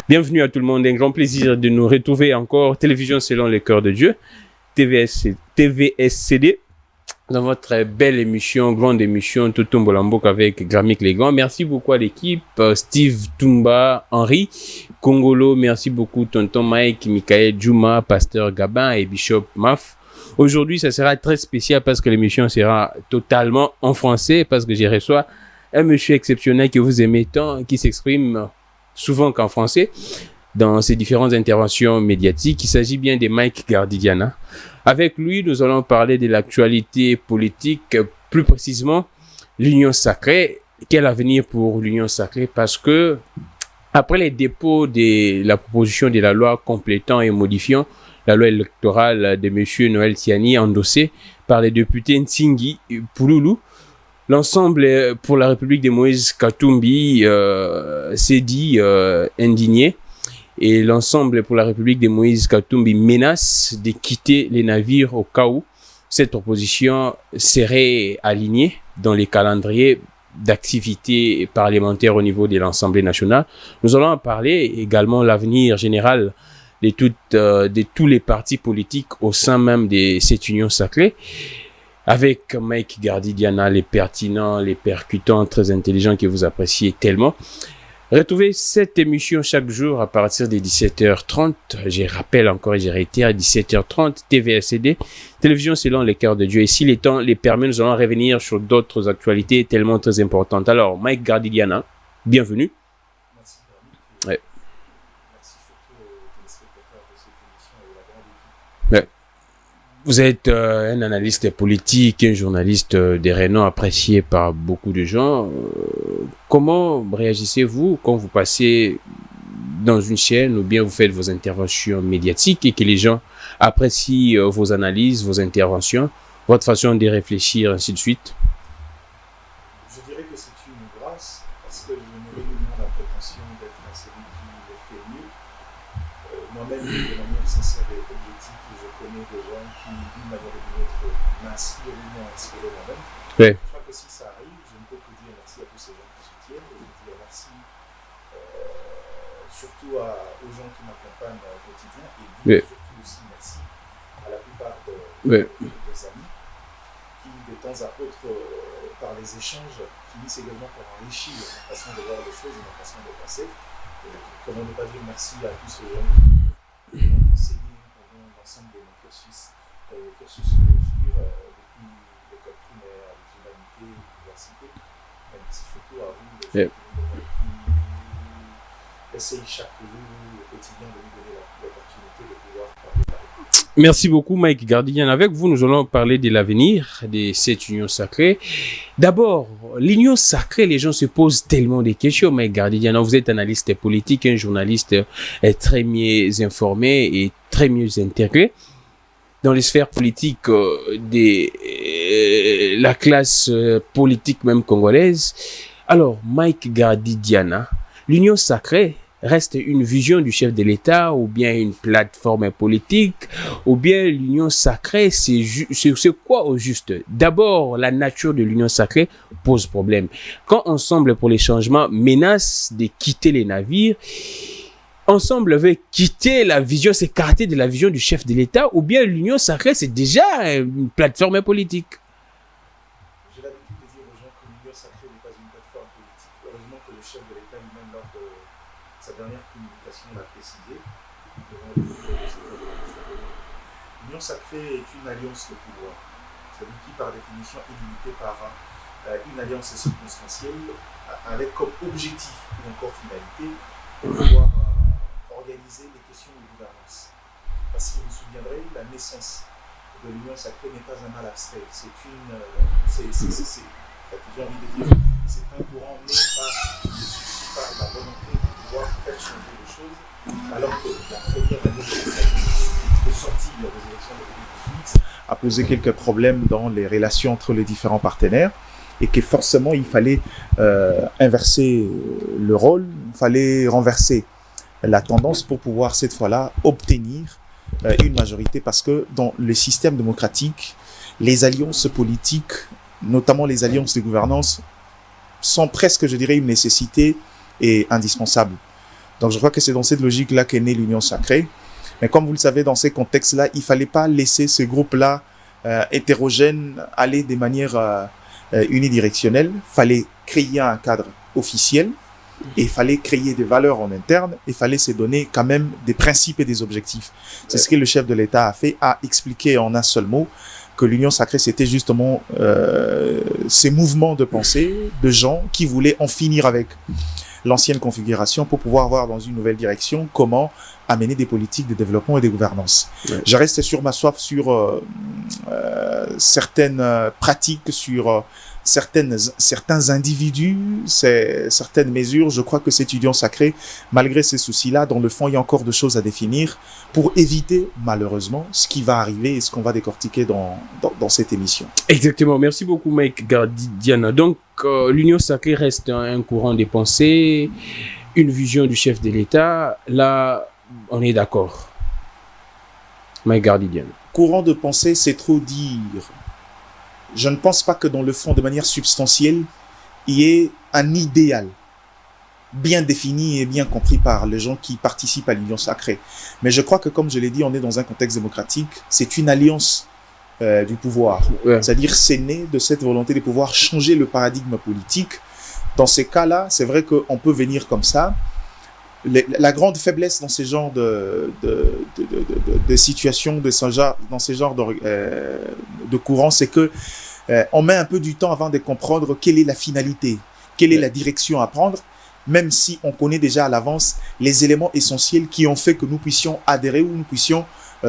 Bienvenue à tout le monde, un grand plaisir de nous retrouver encore. Télévision selon le cœur de Dieu, TVSCD, dans votre belle émission, grande émission, Toutou Mbolambouk avec Gramik Legan. Merci beaucoup à l'équipe, Steve Toumba, Henri, Congolo, merci beaucoup Tonton Mike, Michael Djouma, Pasteur Gabin et Bishop Maf. Aujourd'hui, ça sera très spécial parce que l'émission sera totalement en français, parce que j'y reçois un monsieur exceptionnel que vous aimez tant, qui s'exprime souvent qu'en français, dans ses différentes interventions médiatiques. Il s'agit bien de Mike Gardidiana. Avec lui, nous allons parler de l'actualité politique, plus précisément l'Union Sacrée. Quel avenir pour l'Union Sacrée? Parce que, après les dépôts de la proposition de la loi complétant et modifiant la loi électorale de M. Noël Tiani, endossée par les députés Ntingi Pouloulou, l'ensemble pour la République de Moïse Katumbi s'est dit indigné, et l'ensemble pour la République de Moïse Katumbi menace de quitter les navires au cas où cette opposition serait alignée dans les calendriers d'activités parlementaires au niveau de l'Assemblée nationale. Nous allons en parler également l'avenir général de tous les partis politiques au sein même de cette union sacrée. Avec Mike Gardidiana, les pertinents, les percutants, très intelligents que vous appréciez tellement. Retrouvez cette émission chaque jour à partir de 17h30. Je rappelle encore et je réitère, 17h30, TVSCD, Télévision selon le cœur de Dieu. Et si les temps les permet, nous allons revenir sur d'autres actualités tellement très importantes. Alors, Mike Gardidiana, bienvenue. Merci. Ouais. Merci surtout aux téléspectateurs de cette émission et de la grande équipe. Ouais. Vous êtes un analyste politique, un journaliste de renom apprécié par beaucoup de gens. Comment réagissez-vous quand vous passez dans une chaîne ou bien vous faites vos interventions médiatiques et que les gens apprécient vos analyses, vos interventions, votre façon de réfléchir, ainsi de suite? Je dirais que c'est une grâce parce que je n'aurais nullement la prétention d'être celui qui le fait mieux. Moi-même, de manière sincère et objective, je connais des gens qui, d'une manière ou d'une autre, m'inspirent ou m'ont inspiré moi-même. Ouais. Je crois que si ça arrive, je ne peux que dire merci à tous ces gens qui soutiennent, et je dire merci surtout aux gens qui m'accompagnent au quotidien, et dire surtout aussi merci à la plupart des amis qui, de temps à autre, par les échanges, finissent également par enrichir ma façon de voir les choses et ma façon de penser. Comment ne pas dire merci à tous ces gens qui m'ont enseigné pendant l'ensemble de mon cursus depuis l'école primaire, l'humanité, l'université. Merci surtout à vous, les gens qui essayent chaque jour au quotidien de nous donner l'opportunité de pouvoir parler de la République. Merci beaucoup, Mike Gardidian. Avec vous, nous allons parler de l'avenir de cette union sacrée. D'abord, l'union sacrée, les gens se posent tellement de questions, Mike Gardidian. Vous êtes analyste politique, un journaliste très mieux informé et très mieux intégré dans les sphères politiques de la classe politique même congolaise. Alors, Mike Gardidiana, l'union sacrée reste une vision du chef de l'État ou bien une plateforme politique ou bien l'union sacrée, c'est quoi au juste? D'abord, la nature de l'union sacrée pose problème. Quand Ensemble pour les changements menace de quitter les navires, Ensemble veut quitter la vision, s'écarter de la vision du chef de l'État, ou bien l'union sacrée, c'est déjà une plateforme politique? J'ai l'habitude de dire aux gens que l'union sacrée n'est pas une plateforme politique. Heureusement que le chef de l'État lui-même, lors de sa dernière communication, l'a précisé devant le l'union sacrée est une alliance de pouvoir. Celui qui, par définition, est limité par une alliance circonstancielle avec comme objectif ou encore finalité de pouvoir organiser les questions de gouvernance. Parce que vous vous souviendrez, la naissance de l'union sacrée n'est pas un mal abstrait. C'est un courant né par le souci, par la volonté de pouvoir faire changer les choses, alors que la première année de sortie de la résurrection de 2018 a posé quelques problèmes dans les relations entre les différents partenaires, et que forcément il fallait inverser le rôle, il fallait renverser la tendance pour pouvoir cette fois-là obtenir une majorité, parce que dans le système démocratique, les alliances politiques, notamment les alliances de gouvernance, sont presque, je dirais, une nécessité et indispensable. Donc je crois que c'est dans cette logique-là qu'est née l'Union sacrée. Mais comme vous le savez, dans ces contextes-là, il fallait pas laisser ces groupes-là hétérogènes aller de manière unidirectionnelle. Fallait créer un cadre officiel et il fallait créer des valeurs en interne. Il fallait se donner quand même des principes et des objectifs. C'est ce que le chef de l'État a fait, a expliqué en un seul mot que l'Union sacrée, c'était justement ces mouvements de pensée de gens qui voulaient en finir avec l'ancienne configuration pour pouvoir voir dans une nouvelle direction comment amener des politiques de développement et de gouvernance. Ouais. Je reste sur ma soif sur certaines pratiques, sur certains individus, certaines mesures. Je crois que cette union sacrée, malgré ces soucis-là, dans le fond, il y a encore de choses à définir pour éviter, malheureusement, ce qui va arriver et ce qu'on va décortiquer dans cette émission. Exactement. Merci beaucoup, Mike Gardidiana. Donc, l'union sacrée reste un courant des pensées, une vision du chef de l'État. Là, on est d'accord. Mike Gardidiana. Courant de pensée, c'est trop dire. Je ne pense pas que dans le fond, de manière substantielle, il y ait un idéal bien défini et bien compris par les gens qui participent à l'union sacrée. Mais je crois que, comme je l'ai dit, on est dans un contexte démocratique. C'est une alliance du pouvoir. Ouais. C'est-à-dire, c'est né de cette volonté de pouvoir changer le paradigme politique. Dans ces cas-là, c'est vrai qu'on peut venir comme ça. La grande faiblesse dans ces genres de situations, dans ces genres de courants, c'est que on met un peu du temps avant de comprendre quelle est la finalité, quelle est la direction à prendre, même si on connaît déjà à l'avance les éléments essentiels qui ont fait que nous puissions adhérer ou nous puissions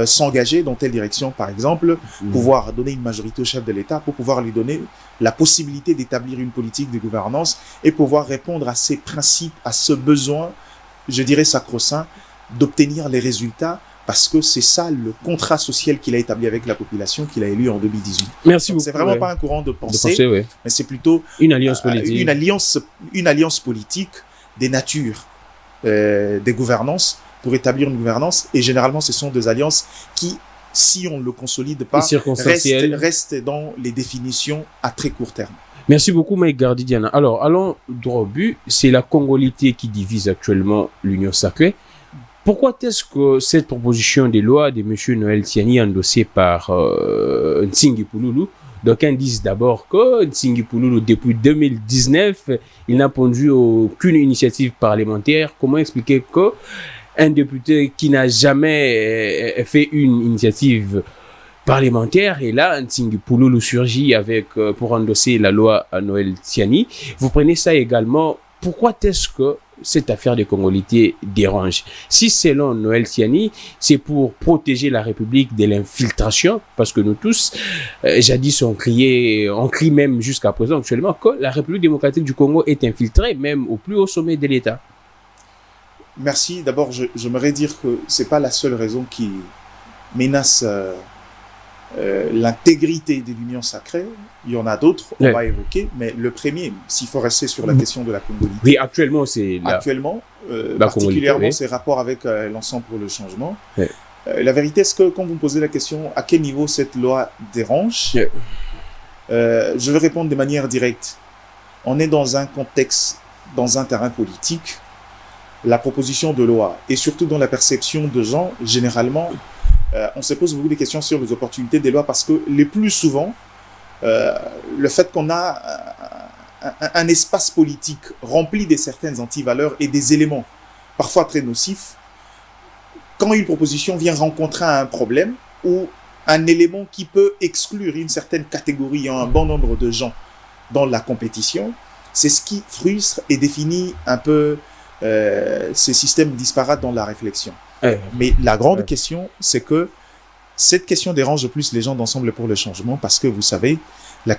s'engager dans telle direction, par exemple, pouvoir donner une majorité au chef de l'État, pour pouvoir lui donner la possibilité d'établir une politique de gouvernance et pouvoir répondre à ces principes, à ce besoin, je dirais sacro-saint, d'obtenir les résultats, parce que c'est ça le contrat social qu'il a établi avec la population, qu'il a élu en 2018. Merci beaucoup. C'est vraiment pas un courant de pensée, mais c'est plutôt une alliance politique. Une alliance politique des natures, des gouvernances, pour établir une gouvernance. Et généralement, ce sont des alliances qui, si on ne le consolide pas, restent dans les définitions à très court terme. Merci beaucoup, Mike Gardidiana. Alors, allons droit au but. C'est la congolité qui divise actuellement l'Union sacrée. Pourquoi est-ce que cette proposition de loi de M. Noël Tiani, endossée par Nsingi Pouloulou, d'aucuns disent d'abord que Nsingi Pouloulou, depuis 2019, il n'a pondu aucune initiative parlementaire. Comment expliquer que un député qui n'a jamais fait une initiative parlementaire, et là, Nsingi Pouloulou surgit pour endosser la loi à Noël Tiani. Vous prenez ça également. Pourquoi est-ce que cette affaire de congolité dérange? Si selon Noël Tiani, c'est pour protéger la République de l'infiltration, parce que nous tous, jadis on crie même jusqu'à présent actuellement que la République démocratique du Congo est infiltrée, même au plus haut sommet de l'État. Merci. D'abord, j'aimerais dire que c'est pas la seule raison qui menace l'intégrité de l'Union sacrée. Il y en a d'autres, on va évoquer, mais le premier, s'il faut rester sur la question de la congolité. Oui, actuellement, c'est particulièrement ses rapports avec l'ensemble pour le changement. La vérité, est-ce que quand vous me posez la question à quel niveau cette loi dérange, je vais répondre de manière directe. On est dans un contexte, dans un terrain politique. La proposition de loi, et surtout dans la perception de gens, généralement, on se pose beaucoup de questions sur les opportunités des lois, parce que les plus souvent, le fait qu'on a un espace politique rempli de certaines antivaleurs et des éléments parfois très nocifs, quand une proposition vient rencontrer un problème ou un élément qui peut exclure une certaine catégorie, un bon nombre de gens dans la compétition, c'est ce qui frustre et définit un peu ces systèmes disparates dans la réflexion. Mais la grande question, c'est que cette question dérange plus les gens d'Ensemble pour le changement, parce que vous savez,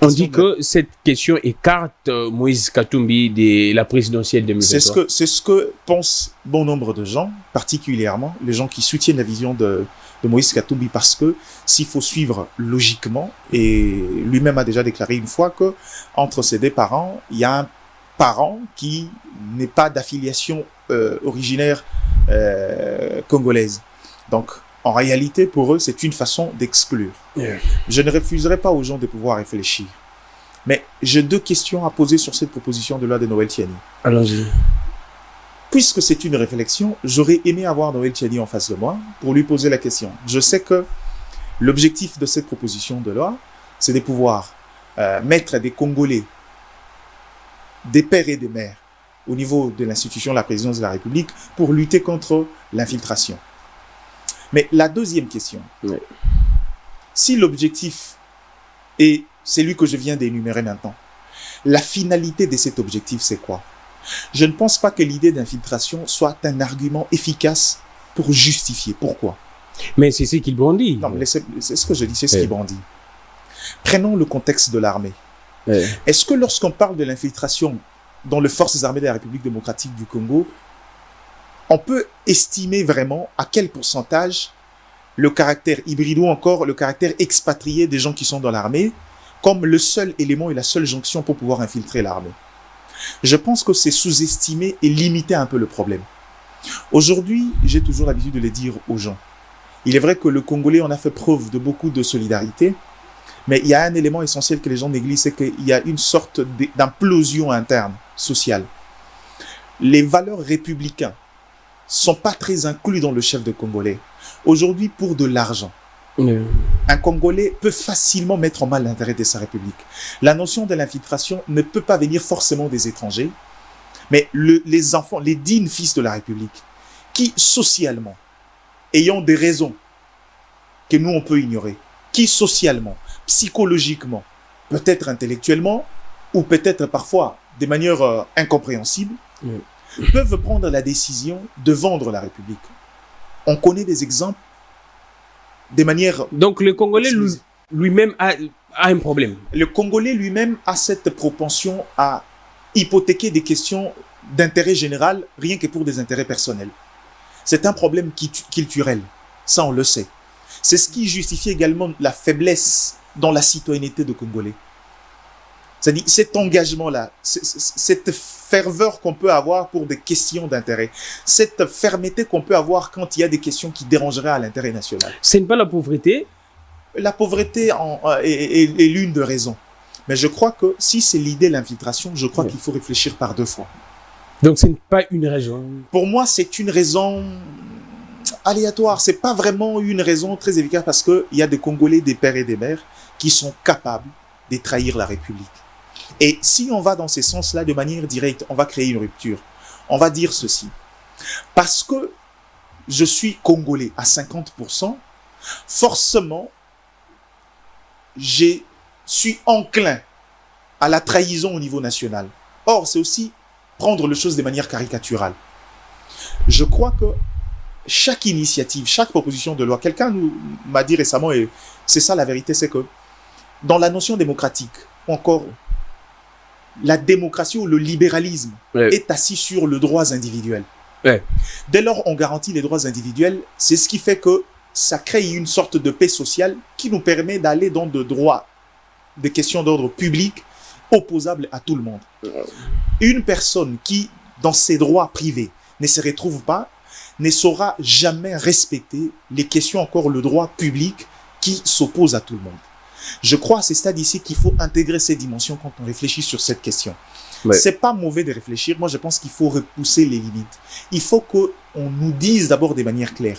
on dit que cette question écarte Moïse Katumbi de la présidentielle 2023. C'est ce que pensent bon nombre de gens, particulièrement les gens qui soutiennent la vision de Moïse Katumbi, parce que s'il faut suivre logiquement, et lui-même a déjà déclaré une fois que entre ses deux parents, il y a un parent qui n'est pas d'affiliation originaire congolaise. Donc, en réalité, pour eux, c'est une façon d'exclure. Je ne refuserai pas aux gens de pouvoir réfléchir. Mais j'ai deux questions à poser sur cette proposition de loi de Noël Tiani. Allons-y. Puisque c'est une réflexion, j'aurais aimé avoir Noël Tchani en face de moi pour lui poser la question. Je sais que l'objectif de cette proposition de loi, c'est de pouvoir mettre des Congolais, des pères et des mères, au niveau de l'institution de la présidence de la République, pour lutter contre l'infiltration. Mais la deuxième question, si l'objectif est celui que je viens d'énumérer maintenant, la finalité de cet objectif, c'est quoi? Je ne pense pas que l'idée d'infiltration soit un argument efficace pour justifier. Pourquoi? Mais c'est ce qu'il brandit. Non, mais c'est ce que je dis, c'est ce qu'il brandit. Prenons le contexte de l'armée. Est-ce que lorsqu'on parle de l'infiltration dans les forces armées de la République démocratique du Congo, on peut estimer vraiment à quel pourcentage le caractère hybride ou encore le caractère expatrié des gens qui sont dans l'armée comme le seul élément et la seule jonction pour pouvoir infiltrer l'armée? Je pense que c'est sous-estimer et limiter un peu le problème. Aujourd'hui, j'ai toujours l'habitude de le dire aux gens. Il est vrai que le Congolais, on a fait preuve de beaucoup de solidarité, mais il y a un élément essentiel que les gens négligent, c'est qu'il y a une sorte d'implosion interne, sociale. Les valeurs républicaines sont pas très inclus dans le chef de Congolais. Aujourd'hui, pour de l'argent, un Congolais peut facilement mettre en mal l'intérêt de sa République. La notion de l'infiltration ne peut pas venir forcément des étrangers, mais les enfants, les dignes fils de la République, qui socialement, ayant des raisons que nous on peut ignorer, qui socialement, psychologiquement, peut-être intellectuellement, ou peut-être parfois de manière incompréhensible, peuvent prendre la décision de vendre la République. On connaît des exemples de manière... Donc le Congolais lui-même a un problème. Le Congolais lui-même a cette propension à hypothéquer des questions d'intérêt général rien que pour des intérêts personnels. C'est un problème culturel, ça on le sait. C'est ce qui justifie également la faiblesse dans la citoyenneté de Congolais. C'est-à-dire cet engagement-là, cette ferveur qu'on peut avoir pour des questions d'intérêt, cette fermeté qu'on peut avoir quand il y a des questions qui dérangeraient à l'intérêt national. Ce n'est pas la pauvreté? La pauvreté est l'une des raisons. Mais je crois que si c'est l'idée de l'infiltration, je crois qu'il faut réfléchir par deux fois. Donc ce n'est pas une raison? Pour moi, c'est une raison aléatoire. C'est pas vraiment une raison très efficace parce qu'il y a des Congolais, des pères et des mères qui sont capables de trahir la République. Et si on va dans ces sens-là de manière directe, on va créer une rupture. On va dire ceci. Parce que je suis Congolais à 50%, forcément, je suis enclin à la trahison au niveau national. Or, c'est aussi prendre les choses de manière caricaturale. Je crois que chaque initiative, chaque proposition de loi, quelqu'un m'a dit récemment, et c'est ça la vérité, c'est que dans la notion démocratique, encore, la démocratie ou le libéralisme est assis sur les droits individuels. Dès lors, on garantit les droits individuels, c'est ce qui fait que ça crée une sorte de paix sociale qui nous permet d'aller dans des droits, des questions d'ordre public opposables à tout le monde. Une personne qui, dans ses droits privés, ne se retrouve pas, ne saura jamais respecter les questions, encore le droit public qui s'oppose à tout le monde. Je crois à ce stade ici qu'il faut intégrer ces dimensions quand on réfléchit sur cette question. C'est pas mauvais de réfléchir. Moi, je pense qu'il faut repousser les limites. Il faut qu'on nous dise d'abord de manière claire.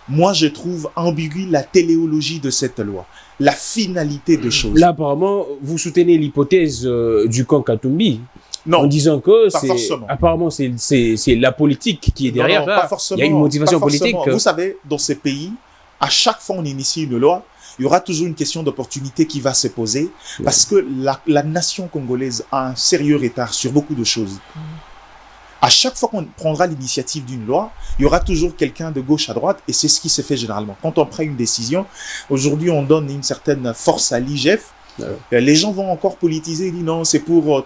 Moi, je trouve ambiguë la téléologie de cette loi, la finalité des choses. Là, apparemment, vous soutenez l'hypothèse du camp Katumbi. Non, en disant que apparemment c'est la politique qui est derrière. Non, pas forcément. Il y a une motivation politique. Vous savez, dans ces pays, à chaque fois on initie une loi, il y aura toujours une question d'opportunité qui va se poser parce que la nation congolaise a un sérieux retard sur beaucoup de choses. À chaque fois qu'on prendra l'initiative d'une loi, il y aura toujours quelqu'un de gauche à droite et c'est ce qui se fait généralement. Quand on prend une décision, aujourd'hui on donne une certaine force à l'IGF. Les gens vont encore politiser, ils disent non, c'est pour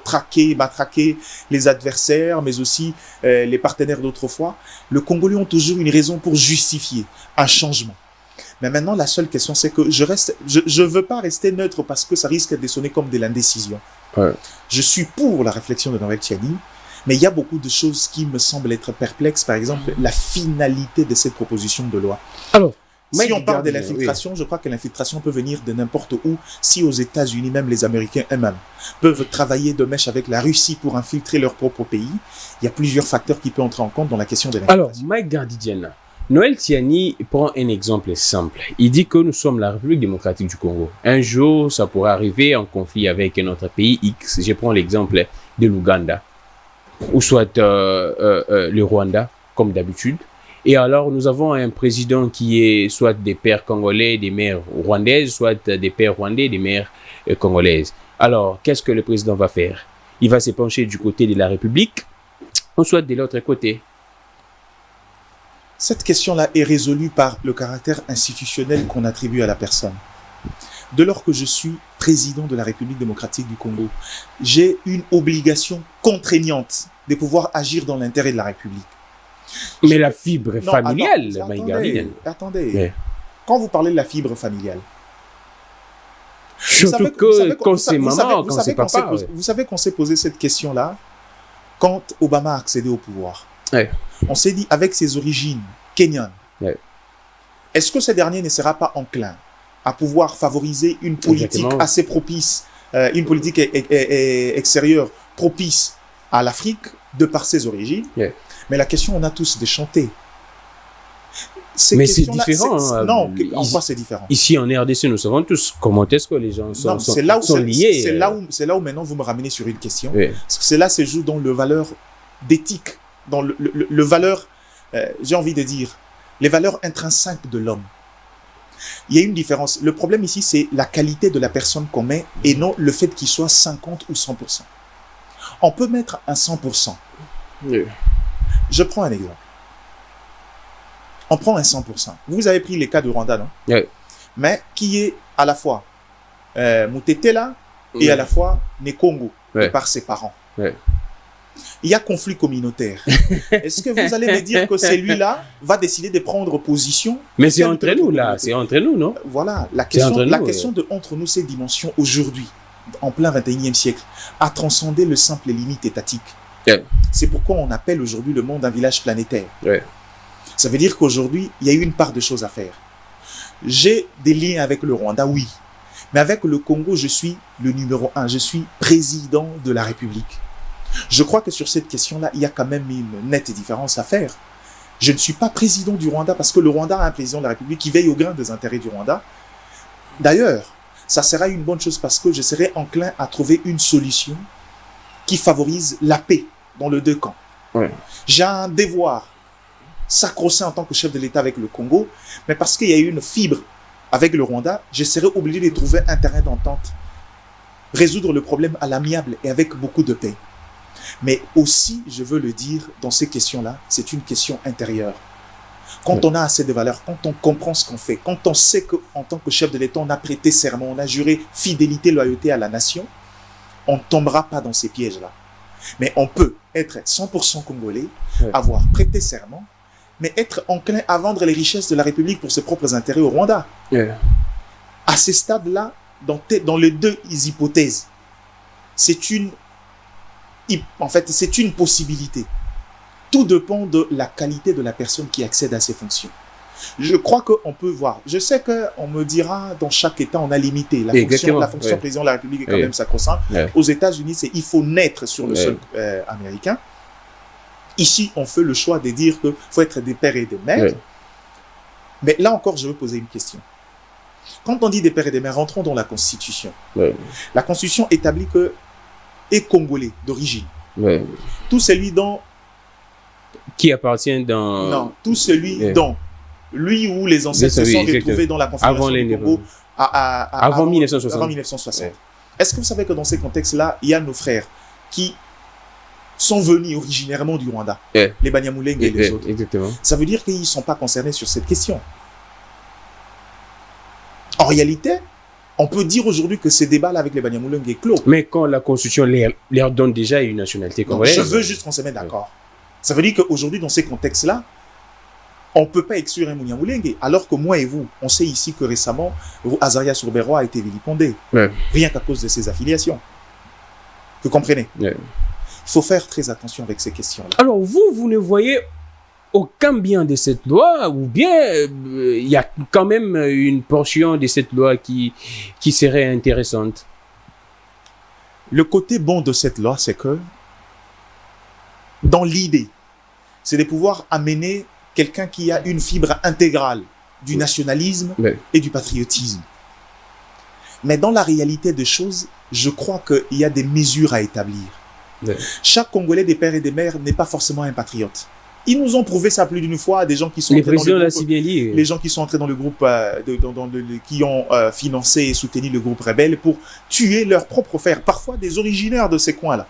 matraquer les adversaires, mais aussi les partenaires d'autrefois. Les Congolais ont toujours une raison pour justifier un changement. Mais maintenant, la seule question, c'est que je veux pas rester neutre parce que ça risque de sonner comme de l'indécision. Je suis pour la réflexion de Noël Tchani, mais il y a beaucoup de choses qui me semblent être perplexes. Par exemple, la finalité de cette proposition de loi. Alors, Si on parle de l'infiltration, je crois que l'infiltration peut venir de n'importe où. Si aux États-Unis, même les Américains eux-mêmes, peuvent travailler de mèche avec la Russie pour infiltrer leur propre pays, il y a plusieurs facteurs qui peuvent entrer en compte dans la question de l'infiltration. Alors, Mike Gardidiana, Noël Tiani prend un exemple simple. Il dit que nous sommes la République démocratique du Congo. Un jour, ça pourrait arriver en conflit avec un autre pays X. Je prends l'exemple de l'Ouganda, ou soit le Rwanda, comme d'habitude. Et alors, nous avons un président qui est soit des pères congolais, des mères rwandaises, soit des pères rwandais, des mères congolaises. Alors, qu'est-ce que le président va faire? Il va se pencher du côté de la République, ou soit de l'autre côté. Cette question-là est résolue par le caractère institutionnel qu'on attribue à la personne. Dès lors que je suis président de la République démocratique du Congo, j'ai une obligation contraignante de pouvoir agir dans l'intérêt de la République. Mais la fibre familiale, attendez. Ouais. Quand vous parlez de la fibre familiale, surtout quand c'est maman, quand c'est papa. Vous savez qu'on s'est posé cette question-là quand Obama a accédé au pouvoir. Ouais. On s'est dit, avec ses origines kenyanes, ouais, est-ce que ce dernier ne sera pas enclin à pouvoir favoriser une politique assez propice, une politique extérieure propice à l'Afrique de par ses origines? Ouais. Mais la question, on a tous déchanté. Mais c'est différent. Non, en quoi c'est différent? Ici en RDC, nous savons tous comment est-ce que les gens sont liés. C'est là où maintenant vous me ramenez sur une question. Oui. Parce que c'est là se joue dans le valeur d'éthique, dans le valeur, j'ai envie de dire, les valeurs intrinsèques de l'homme. Il y a une différence. Le problème ici, c'est la qualité de la personne qu'on met et non le fait qu'il soit 50 ou 100%. On peut mettre un 100%. Oui. Je prends un exemple. On prend un 100%. Vous avez pris les cas de Rwanda, non? Oui. Mais qui est à la fois Mutetela et à la fois Nekongo, par ses parents. Oui. Il y a conflit communautaire. Est-ce que vous allez me dire que celui-là va décider de prendre position? Mais c'est entre nous, là. C'est entre nous, non? Voilà. La question de entre nous, ces dimensions, aujourd'hui, en plein 21e siècle, a transcendé le simple limite étatique. Ouais. C'est pourquoi on appelle aujourd'hui le monde un village planétaire. Ouais. Ça veut dire qu'aujourd'hui, il y a eu une part de choses à faire. J'ai des liens avec le Rwanda, oui. Mais avec le Congo, je suis le numéro 1. Je suis président de la République. Je crois que sur cette question-là, il y a quand même une nette différence à faire. Je ne suis pas président du Rwanda parce que le Rwanda a un président de la République qui veille au grain des intérêts du Rwanda. D'ailleurs, ça sera une bonne chose parce que je serai enclin à trouver une solution qui favorise la paix dans les deux camps. Ouais. J'ai un devoir sacro-saint en tant que chef de l'État avec le Congo, mais parce qu'il y a eu une fibre avec le Rwanda, je serai obligé de trouver un terrain d'entente, résoudre le problème à l'amiable et avec beaucoup de paix. Mais aussi, je veux le dire, dans ces questions-là, c'est une question intérieure. Quand on a assez de valeurs, quand on comprend ce qu'on fait, quand on sait qu'en tant que chef de l'État, on a prêté serment, on a juré fidélité, loyauté à la nation, on ne tombera pas dans ces pièges-là. Mais on peut être 100% congolais, avoir prêté serment, mais être enclin à vendre les richesses de la République pour ses propres intérêts au Rwanda. À ce stade-là, dans les deux hypothèses, c'est une possibilité. Tout dépend de la qualité de la personne qui accède à ces fonctions. Je crois qu'on peut voir. Je sais qu'on me dira, dans chaque État, on a limité. La fonction président de la République est quand même sacro-saint. Aux États-Unis, il faut naître sur le sol américain. Ici, on fait le choix de dire qu'il faut être des pères et des mères. Mais là encore, je veux poser une question. Quand on dit des pères et des mères, rentrons dans la Constitution. La Constitution établit que est congolais d'origine. Tout celui dont... Qui appartient dans... Non, tout celui dont lui ou les ancêtres se sont retrouvés dans la Confédération du Congo avant 1960. Avant 1960. Est-ce que vous savez que dans ces contextes-là, il y a nos frères qui sont venus originairement du Rwanda, les Banyamulenge et les autres. Exactement. Ça veut dire qu'ils ne sont pas concernés sur cette question. En réalité, on peut dire aujourd'hui que ces débats-là avec les Banyamulenge est clos. Mais quand la Constitution leur donne déjà une nationalité congolaise... Je veux juste qu'on se mette d'accord. Ça veut dire qu'aujourd'hui, dans ces contextes-là, on ne peut pas exclure un Munyamulenge. Alors que moi et vous, on sait ici que récemment, Azaria Sourbero a été vilipendé. Rien qu'à cause de ses affiliations. Vous comprenez? Il faut faire très attention avec ces questions-là. Alors vous ne voyez aucun bien de cette loi, ou bien il y a quand même une portion de cette loi qui serait intéressante? Le côté bon de cette loi, c'est que, dans l'idée, c'est de pouvoir amener quelqu'un qui a une fibre intégrale du nationalisme et du patriotisme. Mais dans la réalité des choses, je crois qu'il y a des mesures à établir. Chaque Congolais des pères et des mères n'est pas forcément un patriote. Ils nous ont prouvé ça plus d'une fois, des gens qui sont entrés dans le groupe, si bien dit. les gens qui sont entrés dans le groupe, qui ont financé et soutenu le groupe rebelle pour tuer leurs propres frères, parfois des originaires de ces coins-là.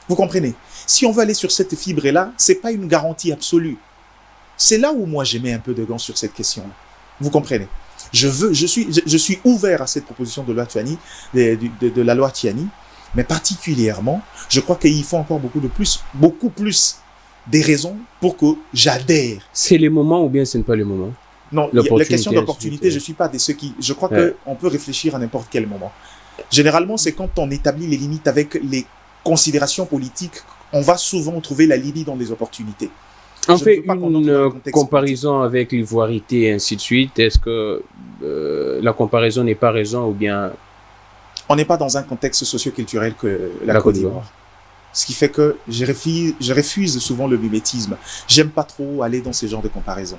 Vous comprenez? Si on veut aller sur cette fibre-là, c'est pas une garantie absolue. C'est là où moi j'ai mis un peu de gants sur cette question-là. Vous comprenez? Je suis ouvert à cette proposition de loi Tiani, de la loi Tiani, mais particulièrement, je crois qu'il faut encore beaucoup plus des raisons pour que j'adhère. C'est le moment ou bien ce n'est pas le moment? Non, la question d'opportunité, je suis pas de ceux qui... Je crois qu'on peut réfléchir à n'importe quel moment. Généralement, c'est quand on établit les limites avec les considérations politiques, on va souvent trouver la limite dans les opportunités. On fait une comparaison avec l'ivoirité et ainsi de suite. Est-ce que la comparaison n'est pas raison ou bien... On n'est pas dans un contexte socio-culturel que la Côte d'Ivoire. Ce qui fait que je refuse souvent le mimétisme. J'aime pas trop aller dans ce genre de comparaison.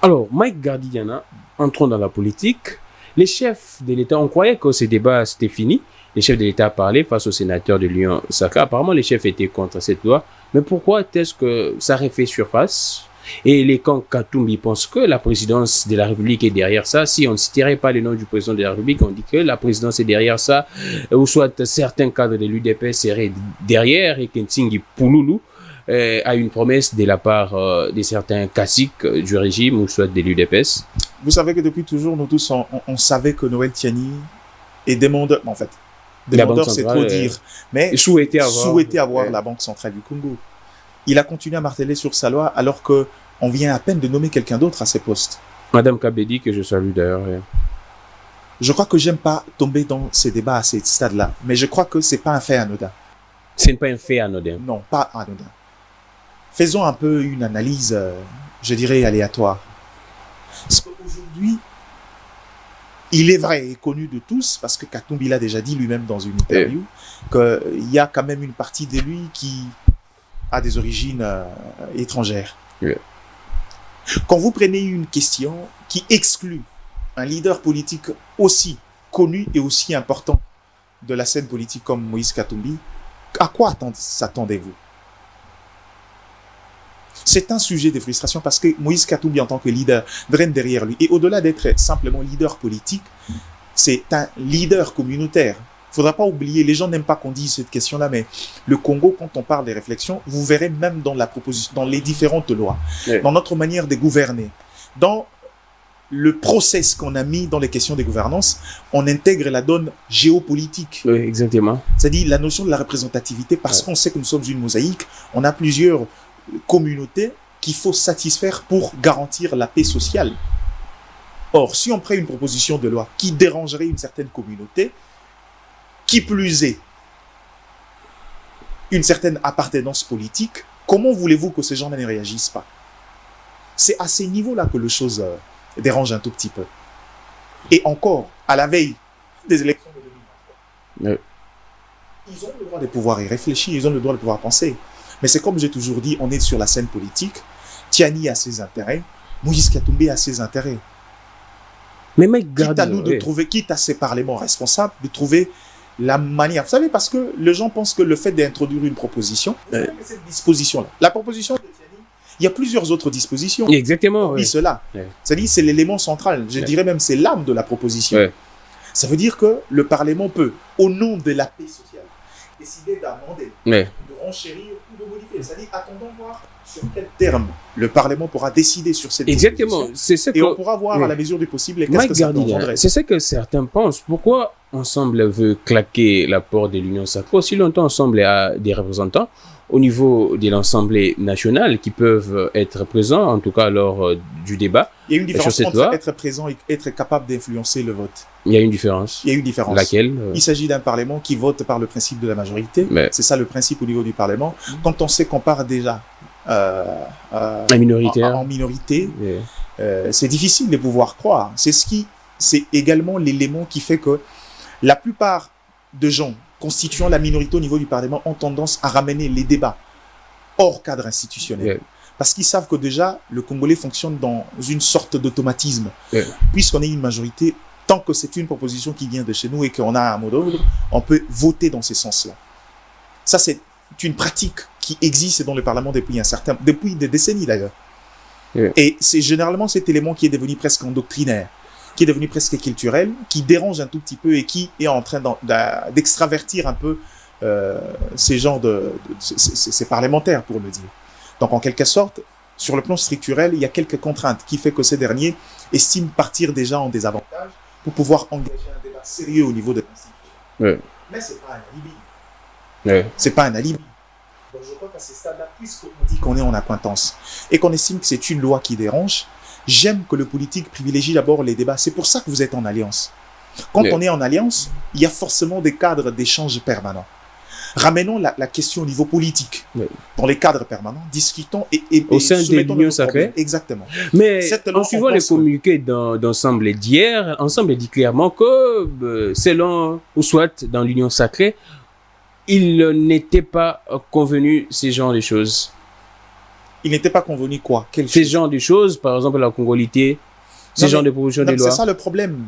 Alors, Mike Gardidiana, entrons dans la politique. Les chefs de l'État, on croyait que ces débats c'était fini. Les chefs de l'État parlaient face au sénateur de l'Union Sacra. Apparemment, les chefs étaient contre cette loi. Mais pourquoi est-ce que ça refait surface? Et les camps Katumbi pensent que la présidence de la République est derrière ça. Si on ne citerait pas le nom du président de la République, on dit que la présidence est derrière ça, ou soit certains cadres de l'UDPS seraient derrière, et qu'Ntsingi Pouloulou a une promesse de la part de certains caciques du régime, ou soit de l'UDPS. Vous savez que depuis toujours, nous tous, on savait que Noël Tiani est demandeur, en fait, demandeur c'est trop dire, mais souhaitait avoir la Banque centrale du Congo. Il a continué à marteler sur sa loi alors qu'on vient à peine de nommer quelqu'un d'autre à ses postes. Madame Kabedi, que je salue d'ailleurs. Je crois que j'aime pas tomber dans ces débats à ce stade-là, mais je crois que c'est pas un fait anodin. Ce n'est pas un fait anodin. Non, pas anodin. Faisons un peu une analyse, je dirais, aléatoire. Parce qu'aujourd'hui, il est vrai et connu de tous, parce que Katumbi l'a déjà dit lui-même dans une interview, qu'il y a quand même une partie de lui qui a des origines étrangères. Quand vous prenez une question qui exclut un leader politique aussi connu et aussi important de la scène politique comme Moïse Katumbi, à quoi s'attendez-vous? C'est un sujet de frustration parce que Moïse Katumbi, en tant que leader, draine derrière lui. Et au-delà d'être simplement leader politique, c'est un leader communautaire. Il ne faudra pas oublier, les gens n'aiment pas qu'on dise cette question-là, mais le Congo, quand on parle des réflexions, vous verrez même dans la proposition, dans les différentes lois, dans notre manière de gouverner, dans le process qu'on a mis dans les questions de gouvernance, on intègre la donne géopolitique. Oui, exactement. C'est-à-dire la notion de la représentativité, parce qu'on sait que nous sommes une mosaïque, on a plusieurs communautés qu'il faut satisfaire pour garantir la paix sociale. Or, si on prend une proposition de loi qui dérangerait une certaine communauté, qui plus est une certaine appartenance politique, comment voulez-vous que ces gens ne réagissent pas? C'est à ces niveaux-là que les choses dérangent un tout petit peu. Et encore, à la veille des élections de 2023, ils ont le droit de pouvoir y réfléchir, ils ont le droit de pouvoir penser. Mais c'est comme j'ai toujours dit, on est sur la scène politique, Tiani a ses intérêts, Moïse Katumbi a ses intérêts. Mais mec, quitte à nous de trouver, quitte à ces parlements responsables, de trouver la manière. Vous savez, parce que les gens pensent que le fait d'introduire une proposition, cette disposition-là, la proposition de Tiani, il y a plusieurs autres dispositions. Exactement. Oui, cela. C'est-à-dire, c'est l'élément central. Je dirais même, c'est l'âme de la proposition. Ça veut dire que le Parlement peut, au nom de la paix sociale, décider d'amender, de renchérir ou de modifier. C'est-à-dire, attendons voir sur quel terme le Parlement pourra décider sur cette Exactement. C'est ça et on pourra voir à la mesure du possible qu'est-ce que ça engendrerait. C'est ce que certains pensent. Pourquoi Ensemble veut claquer la porte de l'Union Sacra? Aussi longtemps, Ensemble a des représentants au niveau de l'Assemblée nationale qui peuvent être présents, en tout cas lors du débat. Il y a une différence entre être présent et être capable d'influencer le vote. Il y a une différence. Il y a une différence. Laquelle Il s'agit d'un Parlement qui vote par le principe de la majorité. C'est ça le principe au niveau du Parlement. Quand on sait qu'on part déjà minoritaire. en minorité, Yeah. c'est difficile de pouvoir croire. C'est également l'élément qui fait que la plupart de gens constituant la minorité au niveau du Parlement ont tendance à ramener les débats hors cadre institutionnel. Yeah. Parce qu'ils savent que déjà, le Congolais fonctionne dans une sorte d'automatisme. Yeah. Puisqu'on est une majorité, tant que c'est une proposition qui vient de chez nous et qu'on a un mot d'ordre, on peut voter dans ces sens-là. Ça, c'est une pratique qui existe dans le Parlement depuis des décennies d'ailleurs. Yeah. Et c'est généralement cet élément qui est devenu presque endoctrinaire, qui est devenu presque culturel, qui dérange un tout petit peu et qui est en train d'extravertir un peu ces genres ces parlementaires, pour le dire. Donc, en quelque sorte, sur le plan structurel, il y a quelques contraintes qui fait que ces derniers estiment partir déjà en désavantage pour pouvoir engager un débat sérieux au niveau de l'institution. Ouais. Mais c'est pas un alibi. Ouais. C'est pas un alibi. Donc, je crois qu'à ces stades-là, puisqu'on dit qu'on est en accointance et qu'on estime que c'est une loi qui dérange, j'aime que le politique privilégie d'abord les débats. C'est pour ça que vous êtes en alliance. Quand on est en alliance, il y a forcément des cadres d'échange permanents. Ramenons la question au niveau politique. Dans les cadres permanents, discutons et au sein de l'Union sacrée. Exactement. Mais en suivant les communiqués d'ensemble d'hier, ensemble dit clairement que selon, ou soit dans l'Union sacrée, il n'était pas convenu ces genres de choses. Il n'était pas convenu quoi? Ces genres de choses, par exemple la congolité, ces genres de propositions de loi. C'est ça le problème.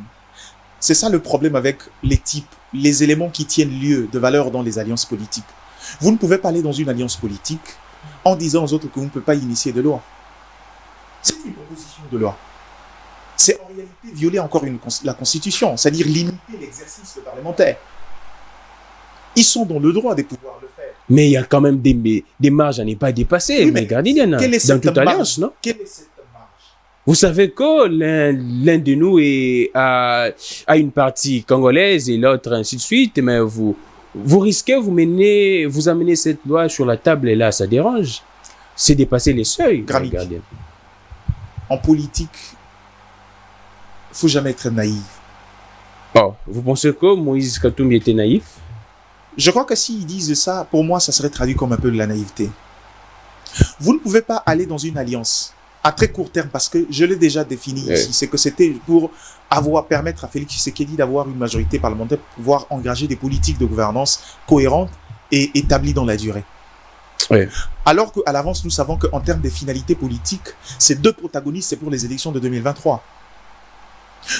C'est ça le problème avec les types, les éléments qui tiennent lieu de valeur dans les alliances politiques. Vous ne pouvez pas aller dans une alliance politique en disant aux autres que vous ne pouvez pas initier de loi. C'est une proposition de loi. C'est en réalité violer encore la Constitution, c'est-à-dire limiter l'exercice parlementaire. Ils sont dans le droit de pouvoir le faire. Mais il y a quand même des marges à ne pas dépasser, mais gardien, dans toute alliance, non? Quelle est cette marge? Vous savez que l'un de nous a une partie congolaise et l'autre ainsi de suite, mais vous risquez, vous amenez cette loi sur la table et là, ça dérange. C'est dépasser les seuils. Gardien. En politique, il ne faut jamais être naïf. Oh, vous pensez que Moïse Katumbi était naïf? Je crois que s'ils disent ça, pour moi, ça serait traduit comme un peu de la naïveté. Vous ne pouvez pas aller dans une alliance à très court terme, parce que je l'ai déjà défini ici, c'est que c'était pour permettre à Félix Tshisekedi d'avoir une majorité parlementaire pour pouvoir engager des politiques de gouvernance cohérentes et établies dans la durée. Oui. Alors qu'à l'avance, nous savons qu'en termes de finalités politiques, ces deux protagonistes, c'est pour les élections de 2023.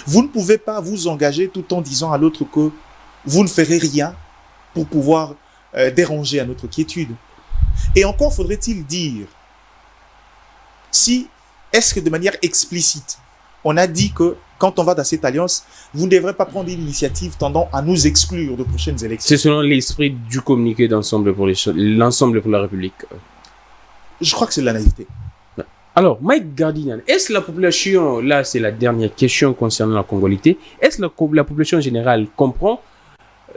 Vous ne pouvez pas vous engager tout en disant à l'autre que vous ne ferez rien pour pouvoir déranger à notre quiétude. Et encore faudrait-il dire, est-ce que de manière explicite, on a dit que quand on va dans cette alliance, vous ne devrez pas prendre une initiative tendant à nous exclure de prochaines élections. C'est selon l'esprit du communiqué d'ensemble pour l'ensemble pour la République. Je crois que c'est de la naïveté. Alors, Mike Gardinian, est-ce la population, là c'est la dernière question concernant la congolité, est-ce que la population générale comprend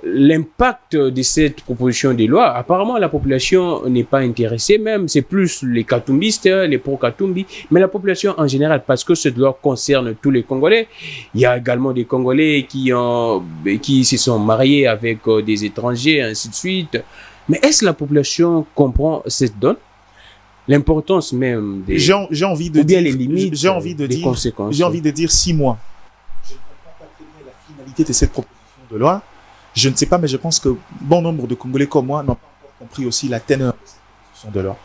l'impact de cette proposition de loi? Apparemment, la population n'est pas intéressée, même c'est plus les katumbistes, les pro-katumbi, mais la population en général, parce que cette loi concerne tous les Congolais. Il y a également des Congolais qui se sont mariés avec des étrangers, ainsi de suite. Mais est-ce que la population comprend cette donne? L'importance même des... J'ai envie de dire... les limites, j'ai envie de dire... conséquences. J'ai envie de dire 6 mois. Je ne comprends pas très bien la finalité de cette proposition de loi. Je ne sais pas, mais je pense que bon nombre de Congolais comme moi n'ont pas encore compris aussi la teneur de cette proposition de loi.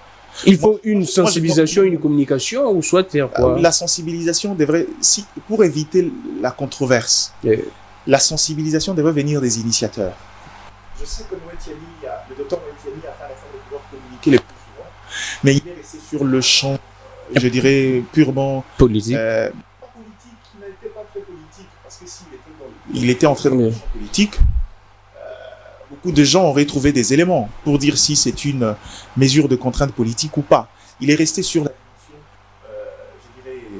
Il faut une sensibilisation, une communication, ou soit faire quoi? La sensibilisation devrait... pour éviter la controverse, la sensibilisation devrait venir des initiateurs. Je sais que le docteur Noël Thiami a fait l'effort de pouvoir communiquer les plus souvent, mais il est resté sur le champ, je dirais, purement... politique. Pas politique, il n'était pas très politique, parce que s'il était entré dans le champ politique, beaucoup de gens auraient trouvé des éléments pour dire si c'est une mesure de contrainte politique ou pas. Il est resté sur la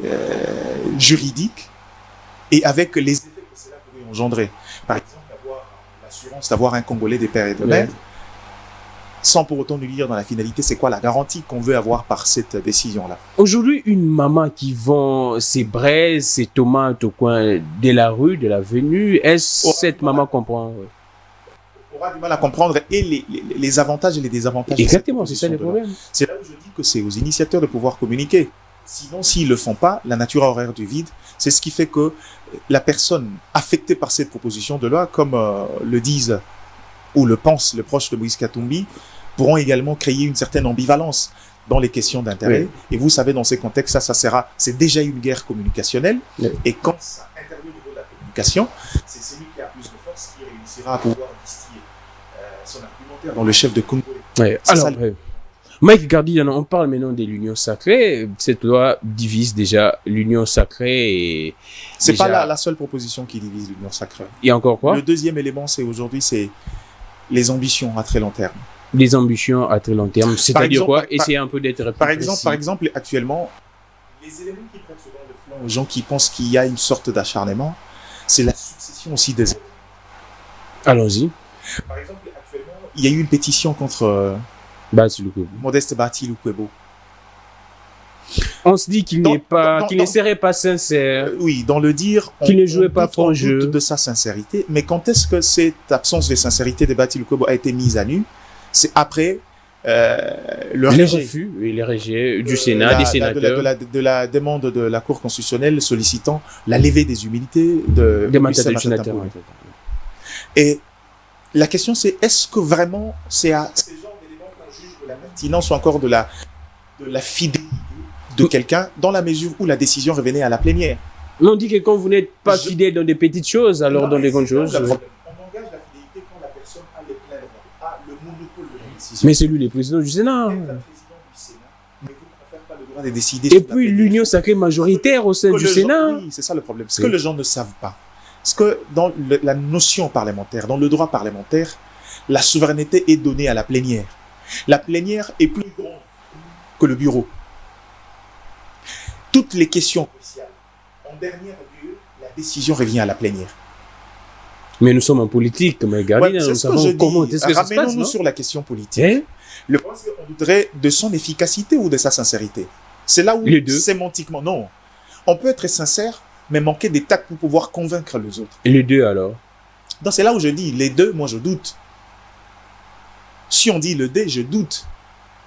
dimension, juridique, et avec les effets que cela pourrait engendrer. Par exemple, avoir l'assurance d'avoir un Congolais des pères et de mères, sans pour autant nous dire dans la finalité c'est quoi la garantie qu'on veut avoir par cette décision-là. Aujourd'hui, une maman qui vend ses braises, ses tomates au coin de la rue, de l'avenue, est-ce que cette maman comprend? aura du mal à comprendre et les avantages et les désavantages. Exactement, c'est ça le problème. C'est là où je dis que c'est aux initiateurs de pouvoir communiquer. Sinon, s'ils ne le font pas, la nature horaire du vide, c'est ce qui fait que la personne affectée par cette proposition de loi, comme le disent ou le pensent les proches de Moïse Katumbi, pourront également créer une certaine ambivalence dans les questions d'intérêt. Oui. Et vous savez, dans ces contextes, c'est déjà une guerre communicationnelle. Oui. Et quand ça intervient au niveau de la communication, c'est celui qui a plus de force qui réussira à pouvoir distiller son argumentaire dans le chef de Congo. Oui. Alors, Mike Gardian, on parle maintenant de l'union sacrée. Cette loi divise déjà l'union sacrée et... C'est déjà... pas la seule proposition qui divise l'union sacrée. Il y a encore quoi? Le deuxième élément, c'est les ambitions à très long terme. Les ambitions à très long terme, c'est-à-dire quoi? Essayer un peu d'être par exemple, actuellement, les éléments qui prennent souvent le flanc aux gens qui pensent qu'il y a une sorte d'acharnement, c'est la succession aussi des... Allons-y. Par exemple, actuellement, il y a eu une pétition contre Modeste Bati Lukwebo. On se dit qu'il ne serait pas sincère. Oui, dans le dire, qu'il ne jouait pas franc jeu. On doute de sa sincérité, mais quand est-ce que cette absence de sincérité de Bati Lukwebo a été mise à nu? C'est après le rejet du Sénat, des sénateurs. De la demande de la Cour constitutionnelle sollicitant la levée des humilités des mandats du sénateur. Et la question c'est, est-ce que vraiment c'est à ces genres d'éléments qu'on juge de la pertinence ou encore de la fidélité de quelqu'un dans la mesure où la décision revenait à la plénière? On dit que quand vous n'êtes pas fidèle dans des petites choses, alors dans les grandes choses... Mais c'est lui le président du Sénat. Et puis l'union sacrée majoritaire au sein du Sénat. Oui, c'est ça le problème. Ce que les gens ne savent pas, c'est que dans la notion parlementaire, dans le droit parlementaire, la souveraineté est donnée à la plénière. La plénière est plus grande que le bureau. Toutes les questions cruciales, en dernier lieu, la décision revient à la plénière. Mais nous sommes en politique, mais regardez, nous savons comment est-ce que ça se passe. Ramènons-nous sur la question politique. Le problème, c'est qu'on voudrait de son efficacité ou de sa sincérité. C'est là où, sémantiquement, non. On peut être sincère, mais manquer des tacts pour pouvoir convaincre les autres. Et les deux, alors? Donc, c'est là où je dis, les deux, moi, je doute. Si on dit le D, je doute.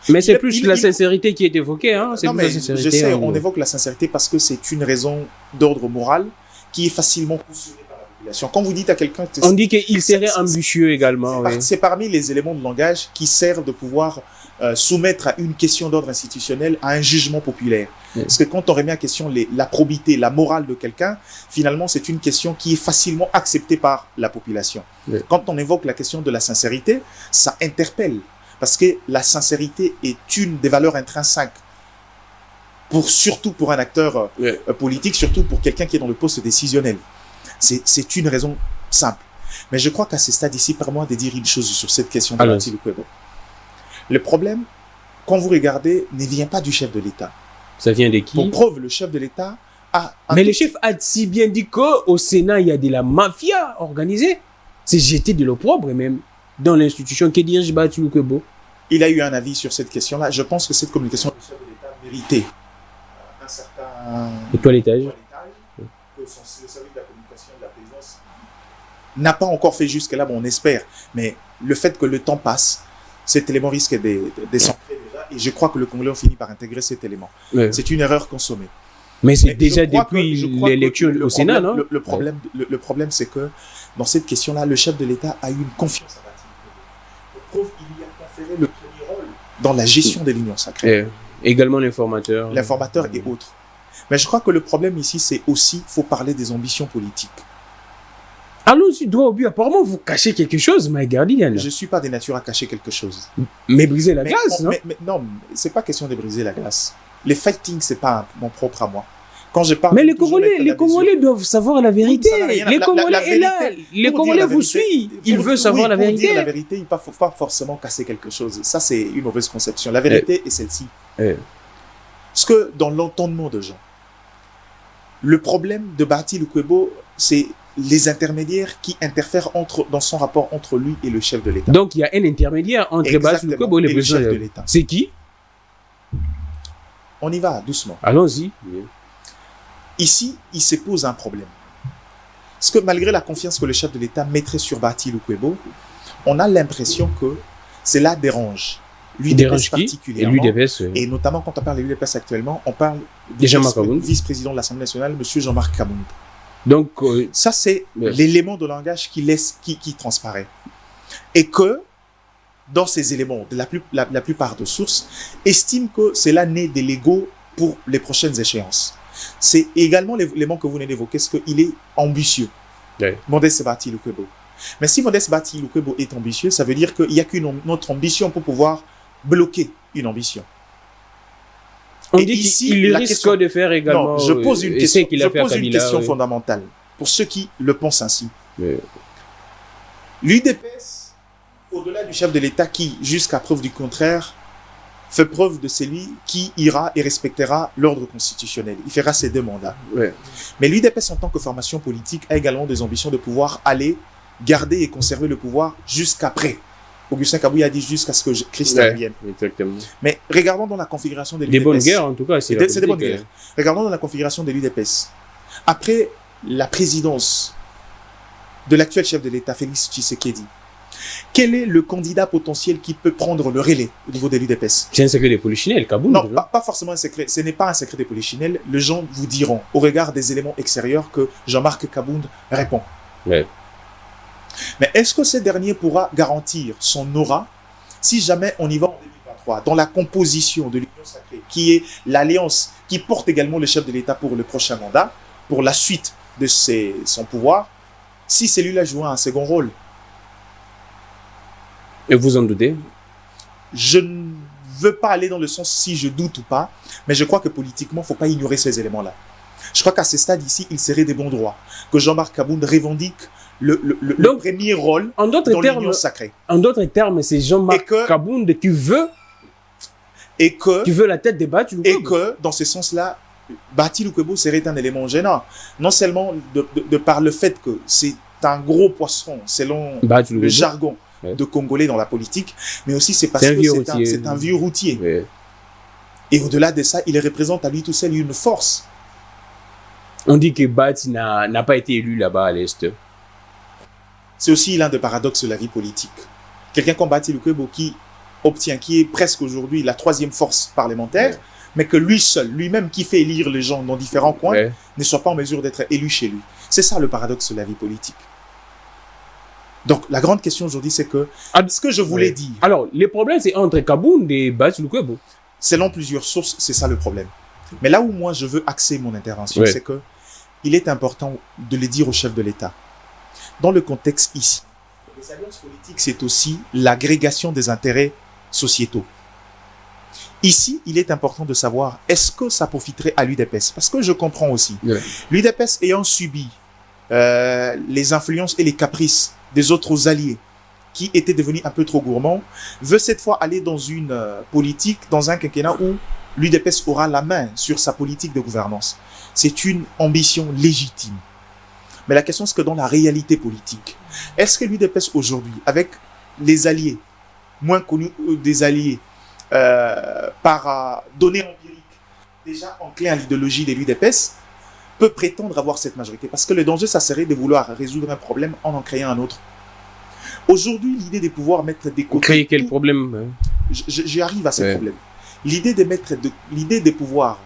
Mais c'est plus la sincérité qui est évoquée, hein? Non, mais je sais, on évoque la sincérité parce que c'est une raison d'ordre moral qui est facilement cautionnée. Quand vous dites à quelqu'un... On dit qu'il serait ambitieux également. C'est parmi les éléments de langage qui servent de pouvoir soumettre à une question d'ordre institutionnel à un jugement populaire. Parce que quand on remet en question la probité, la morale de quelqu'un, finalement, c'est une question qui est facilement acceptée par la population. Quand on évoque la question de la sincérité, ça interpelle. Parce que la sincérité est une des valeurs intrinsèques. Surtout pour un acteur politique, surtout pour quelqu'un qui est dans le poste décisionnel. C'est une raison simple. Mais je crois qu'à ce stade ici, permettez-moi de dire une chose sur cette question de Bati Lukwebo. Le problème, quand vous regardez, ne vient pas du chef de l'État. Ça vient de qui? Pour preuve, le chef de l'État a... Mais le chef a si bien dit qu'au Sénat, il y a de la mafia organisée. C'est jeté de l'opprobre même dans l'institution. Que dirige Bati Lukwebo? Il a eu un avis sur cette question-là. Je pense que cette communication du chef de l'État méritait un certain... toilettage. Que le service de la communication de la présidence n'a pas encore fait jusque-là, bon, on espère. Mais le fait que le temps passe, cet élément risque de s'ancrer déjà. Et je crois que le Congolais ont fini par intégrer cet élément. C'est une erreur consommée. Mais c'est déjà depuis l'élection au Sénat, non? Le problème, c'est que dans cette question-là, le chef de l'État a eu une confiance à Bati Lukwebo. Il y a conféré le premier rôle dans la gestion des l'union sacrée. Également l'informateur. L'informateur et autres. Mais je crois que le problème ici, c'est aussi, il faut parler des ambitions politiques. Allons-y, droit au but. Apparemment, vous cachez quelque chose, Mike Gardian. Je ne suis pas de nature à cacher quelque chose. Mais briser la glace, non? Non, ce n'est pas question de briser la glace. Les fighting, ce n'est pas mon propre à moi. Quand je parle, mais les Congolais doivent savoir la vérité. Les Congolais est là. Les Congolais vous suivent. Ils veulent savoir la vérité. Pour dire la vérité, il ne faut pas forcément casser quelque chose. Ça, c'est une mauvaise conception. La vérité est celle-ci. Parce que dans l'entendement de gens, le problème de Bati Lukwebo, c'est les intermédiaires qui interfèrent dans son rapport entre lui et le chef de l'État. Donc, il y a un intermédiaire entre Bati Lukwebo et le chef de l'État. C'est qui? On y va, doucement. Allons-y. Ici, il se pose un problème. Parce que malgré la confiance que le chef de l'État mettrait sur Bati Lukwebo, on a l'impression que cela dérange. L'UDPS particulièrement. Et notamment, quand on parle de l'UDPS actuellement, on parle du vice-président de l'Assemblée nationale, M. Jean-Marc Kabound. Donc, ça, c'est l'élément de langage qui transparaît. Et que, dans ces éléments, la plupart de sources estiment que cela n'est des légaux pour les prochaines échéances. C'est également l'élément que vous venez d'évoquer, c'est qu'il est ambitieux. Modeste Bahati Lukwebo. Mais si Modeste Bahati Lukwebo est ambitieux, ça veut dire qu'il n'y a qu'une autre ambition pour pouvoir bloquer une ambition. On dit qu'il risque de faire également... Non, je pose une question fondamentale pour ceux qui le pensent ainsi. L'UDPS, au-delà du chef de l'État qui, jusqu'à preuve du contraire, fait preuve de celui qui ira et respectera l'ordre constitutionnel. Il fera ses 2 mandats. Mais l'UDPS, en tant que formation politique, a également des ambitions de pouvoir aller garder et conserver le pouvoir jusqu'après. Augustin Kabouya a dit jusqu'à ce que Christ revienne. Exactement. Mais regardons dans la configuration de l'UDPS. Des bonnes guerres, en tout cas. C'est des bonnes guerres. Regardons dans la configuration de l'UDPS. Après la présidence de l'actuel chef de l'État, Félix Tshisekedi, quel est le candidat potentiel qui peut prendre le relais au niveau de l'UDPS? C'est un secret des polichinelles, Kabound. Non, pas forcément un secret. Ce n'est pas un secret des polichinelles. Les gens vous diront, au regard des éléments extérieurs, que Jean-Marc Kabound répond. Mais est-ce que ce dernier pourra garantir son aura si jamais on y va en 2023, dans la composition de l'Union sacrée, qui est l'alliance qui porte également le chef de l'État pour le prochain mandat, pour la suite de son pouvoir, si celui-là joue un second rôle? Et vous en doutez? Je ne veux pas aller dans le sens si je doute ou pas, mais je crois que politiquement, il ne faut pas ignorer ces éléments-là. Je crois qu'à ce stade ici, il serait des bons droits que Jean-Marc Kabound revendique le premier rôle dans l'Union sacrée. En d'autres termes, c'est Jean-Marc Kabound qui veut la tête de Bahati Lukwebo. Et que, dans ce sens-là, Bahati Lukwebo serait un élément gênant. Non seulement de par le fait que c'est un gros poisson, selon le jargon de Congolais dans la politique, mais aussi c'est parce que c'est un vieux routier. Et au-delà de ça, il représente à lui tout seul une force. On dit que Bahati n'a pas été élu là-bas à l'Est. C'est aussi l'un des paradoxes de la vie politique. Quelqu'un comme Bahati Lukwebo qui est presque aujourd'hui la 3e force parlementaire, mais que lui seul, lui-même qui fait élire les gens dans différents coins, ne soit pas en mesure d'être élu chez lui. C'est ça le paradoxe de la vie politique. Donc, la grande question aujourd'hui, c'est que ce que je voulais dire... Alors, le problème, c'est entre Kabound et Bahati Lukwebo. Selon plusieurs sources, c'est ça le problème. Mais là où moi, je veux axer mon intervention, c'est que il est important de le dire au chef de l'État. Dans le contexte ici, les alliances politiques, c'est aussi l'agrégation des intérêts sociétaux. Ici, il est important de savoir, est-ce que ça profiterait à l'UDPS? Parce que je comprends aussi. L'UDPS ayant subi les influences et les caprices des autres alliés qui étaient devenus un peu trop gourmands, veut cette fois aller dans une politique, dans un quinquennat où l'UDPS aura la main sur sa politique de gouvernance. C'est une ambition légitime. Mais la question, c'est que dans la réalité politique, est-ce que l'UDPS aujourd'hui, avec les alliés, moins connus des alliés, par données empiriques, déjà enclins à l'idéologie de l'UDPS, peut prétendre avoir cette majorité? Parce que le danger, ça serait de vouloir résoudre un problème en créant un autre. Aujourd'hui, l'idée de pouvoir mettre des côtés... Créer quel problème? J'y arrive à ce problème. L'idée de pouvoir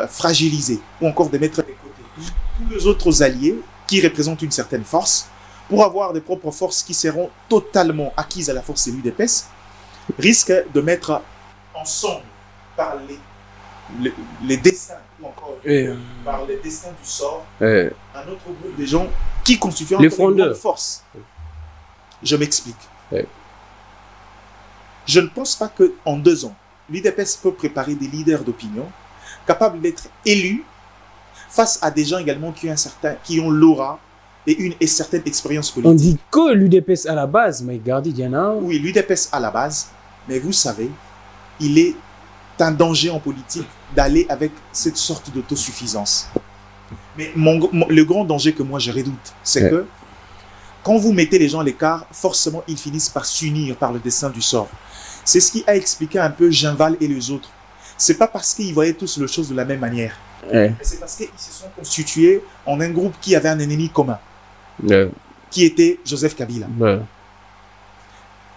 fragiliser, ou encore de mettre des côtés tous les autres alliés qui représentent une certaine force, pour avoir des propres forces qui seront totalement acquises à la force de l'UDPS, risque de mettre ensemble par les destins, ou encore par les destins du sort, un autre groupe de gens qui constituent une grande force. Je m'explique. Je ne pense pas qu'en 2 ans, l'UDPS peut préparer des leaders d'opinion capables d'être élus face à des gens également qui ont l'aura et une certaine expérience politique. On dit que l'UDPS à la base, mais regardez, Diana. Oui, l'UDPS à la base, mais vous savez, il est un danger en politique d'aller avec cette sorte d'autosuffisance. Mais le grand danger que moi je redoute, c'est que quand vous mettez les gens à l'écart, forcément ils finissent par s'unir par le destin du sort. C'est ce qui a expliqué un peu Ginval et les autres. C'est pas parce qu'ils voyaient tous les choses de la même manière. C'est parce qu'ils se sont constitués en un groupe qui avait un ennemi commun, qui était Joseph Kabila.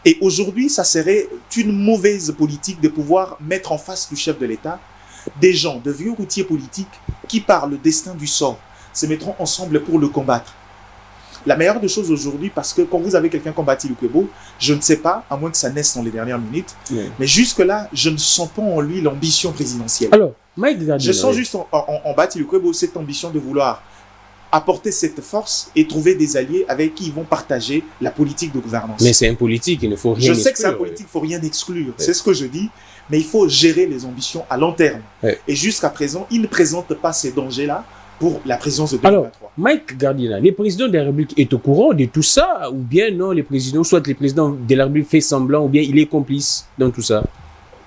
Et aujourd'hui, ça serait une mauvaise politique de pouvoir mettre en face du chef de l'État des gens, de vieux routiers politiques qui, par le destin du sort, se mettront ensemble pour le combattre. La meilleure des choses aujourd'hui, parce que quand vous avez quelqu'un comme Bati Lukwebo, je ne sais pas, à moins que ça naisse dans les dernières minutes, mais jusque-là, je ne sens pas en lui l'ambition présidentielle. Alors, Mike Gardiner, je sens juste en Bati Lukwebo cette ambition de vouloir apporter cette force et trouver des alliés avec qui ils vont partager la politique de gouvernance. Mais c'est un politique, il ne faut rien exclure. Je sais que c'est un politique, il ne faut rien exclure, c'est ce que je dis, mais il faut gérer les ambitions à long terme. Et jusqu'à présent, il ne présente pas ces dangers-là pour la présidence de 2023. Alors, Mike Gardiner, le président de la République est au courant de tout ça, ou bien non, soit le président de la République fait semblant, ou bien il est complice dans tout ça?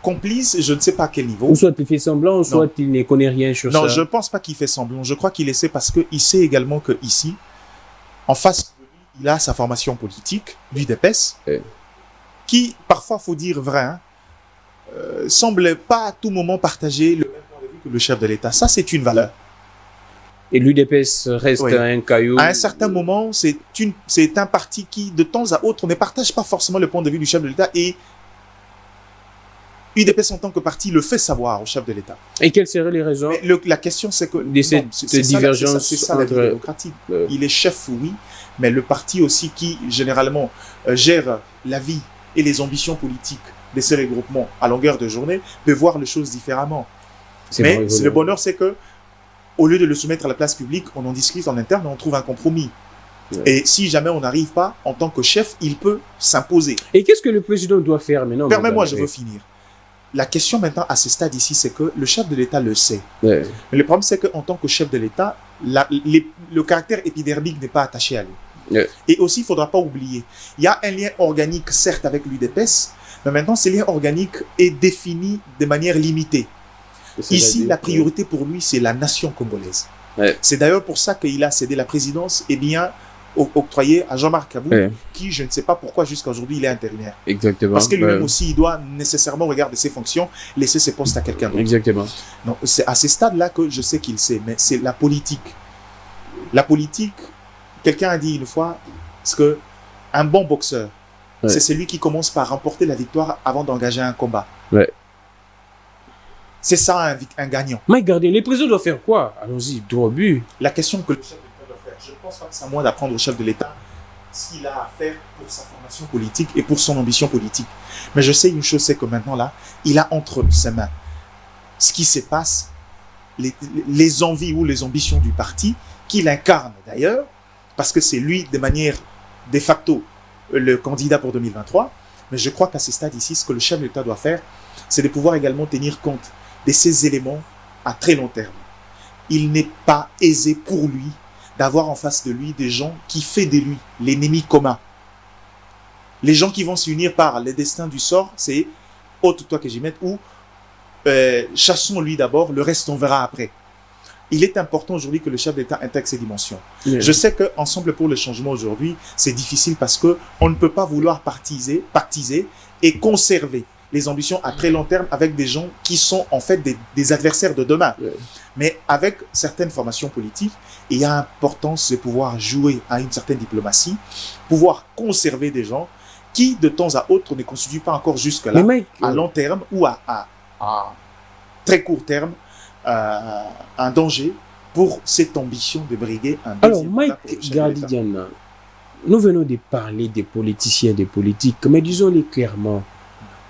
Complice, je ne sais pas à quel niveau. Ou soit il fait semblant, soit il ne connaît rien sur ça. Non, je ne pense pas qu'il fait semblant. Je crois qu'il essaie parce qu'il sait également qu'ici, en face de lui, il a sa formation politique, l'UDPS, qui, parfois, faut dire vrai, semble pas à tout moment partager le même point de vue que le chef de l'État. Ça, c'est une valeur. Et l'UDPS reste un caillou. À un certain moment, c'est un parti qui, de temps à autre, ne partage pas forcément le point de vue du chef de l'État et UDPS en tant que parti le fait savoir au chef de l'État. Et quelles seraient les raisons? La question, c'est que cette divergence. C'est ça la vie démocratique. Il est chef, oui, mais le parti aussi qui, généralement, gère la vie et les ambitions politiques de ces regroupements à longueur de journée, peut voir les choses différemment. Mais le bonheur, c'est que au lieu de le soumettre à la place publique, on en discute en interne et on trouve un compromis. Et si jamais on n'arrive pas, en tant que chef, il peut s'imposer. Et qu'est-ce que le président doit faire maintenant? Permets-moi, je veux finir. La question maintenant à ce stade ici, c'est que le chef de l'État le sait. Mais le problème, c'est qu'en tant que chef de l'État, le caractère épidermique n'est pas attaché à lui. Et aussi, il ne faudra pas oublier, il y a un lien organique, certes, avec l'UDPS, mais maintenant, ce lien organique est défini de manière limitée. Ici, la priorité pour lui, c'est la nation congolaise. C'est d'ailleurs pour ça qu'il a cédé la présidence et bien octroyé à Jean-Marc Kabou, qui, je ne sais pas pourquoi, jusqu'à aujourd'hui, il est intérimaire. Exactement. Parce que lui-même aussi, il doit nécessairement regarder ses fonctions, laisser ses postes à quelqu'un d'autre. Exactement. Donc, c'est à ces stades-là que je sais qu'il sait, mais c'est la politique. La politique, quelqu'un a dit une fois, c'est que un bon boxeur, c'est celui qui commence par remporter la victoire avant d'engager un combat. C'est ça un gagnant. Mike Gardiner, les présidents doivent faire quoi? Allons-y, droit au but. La question que le chef de l'État doit faire, je ne pense pas que c'est à moi d'apprendre au chef de l'État ce qu'il a à faire pour sa formation politique et pour son ambition politique. Mais je sais une chose, c'est que maintenant là, il a entre ses mains ce qui se passe, les envies ou les ambitions du parti, qu'il incarne d'ailleurs, parce que c'est lui de manière de facto le candidat pour 2023. Mais je crois qu'à ce stade ici, ce que le chef de l'État doit faire, c'est de pouvoir également tenir compte de ces éléments à très long terme. Il n'est pas aisé pour lui d'avoir en face de lui des gens qui font de lui l'ennemi commun. Les gens qui vont s'unir par le destin du sort, c'est « ôte-toi que j'y mette » ou chassons-lui d'abord, le reste on verra après. Il est important aujourd'hui que le chef d'État intègre ces dimensions. Je sais qu'Ensemble pour le changement aujourd'hui, c'est difficile parce qu'on ne peut pas vouloir partiser et conserver les ambitions à très long terme avec des gens qui sont en fait des adversaires de demain. Mais avec certaines formations politiques, il y a importance de pouvoir jouer à une certaine diplomatie, pouvoir conserver des gens qui, de temps à autre, ne constituent pas encore jusque-là, à long terme ou à très court terme, un danger pour cette ambition de briguer un deuxième mandat. Alors, Mike Gardiner, nous venons de parler des politiciens, des politiques, mais disons-les clairement,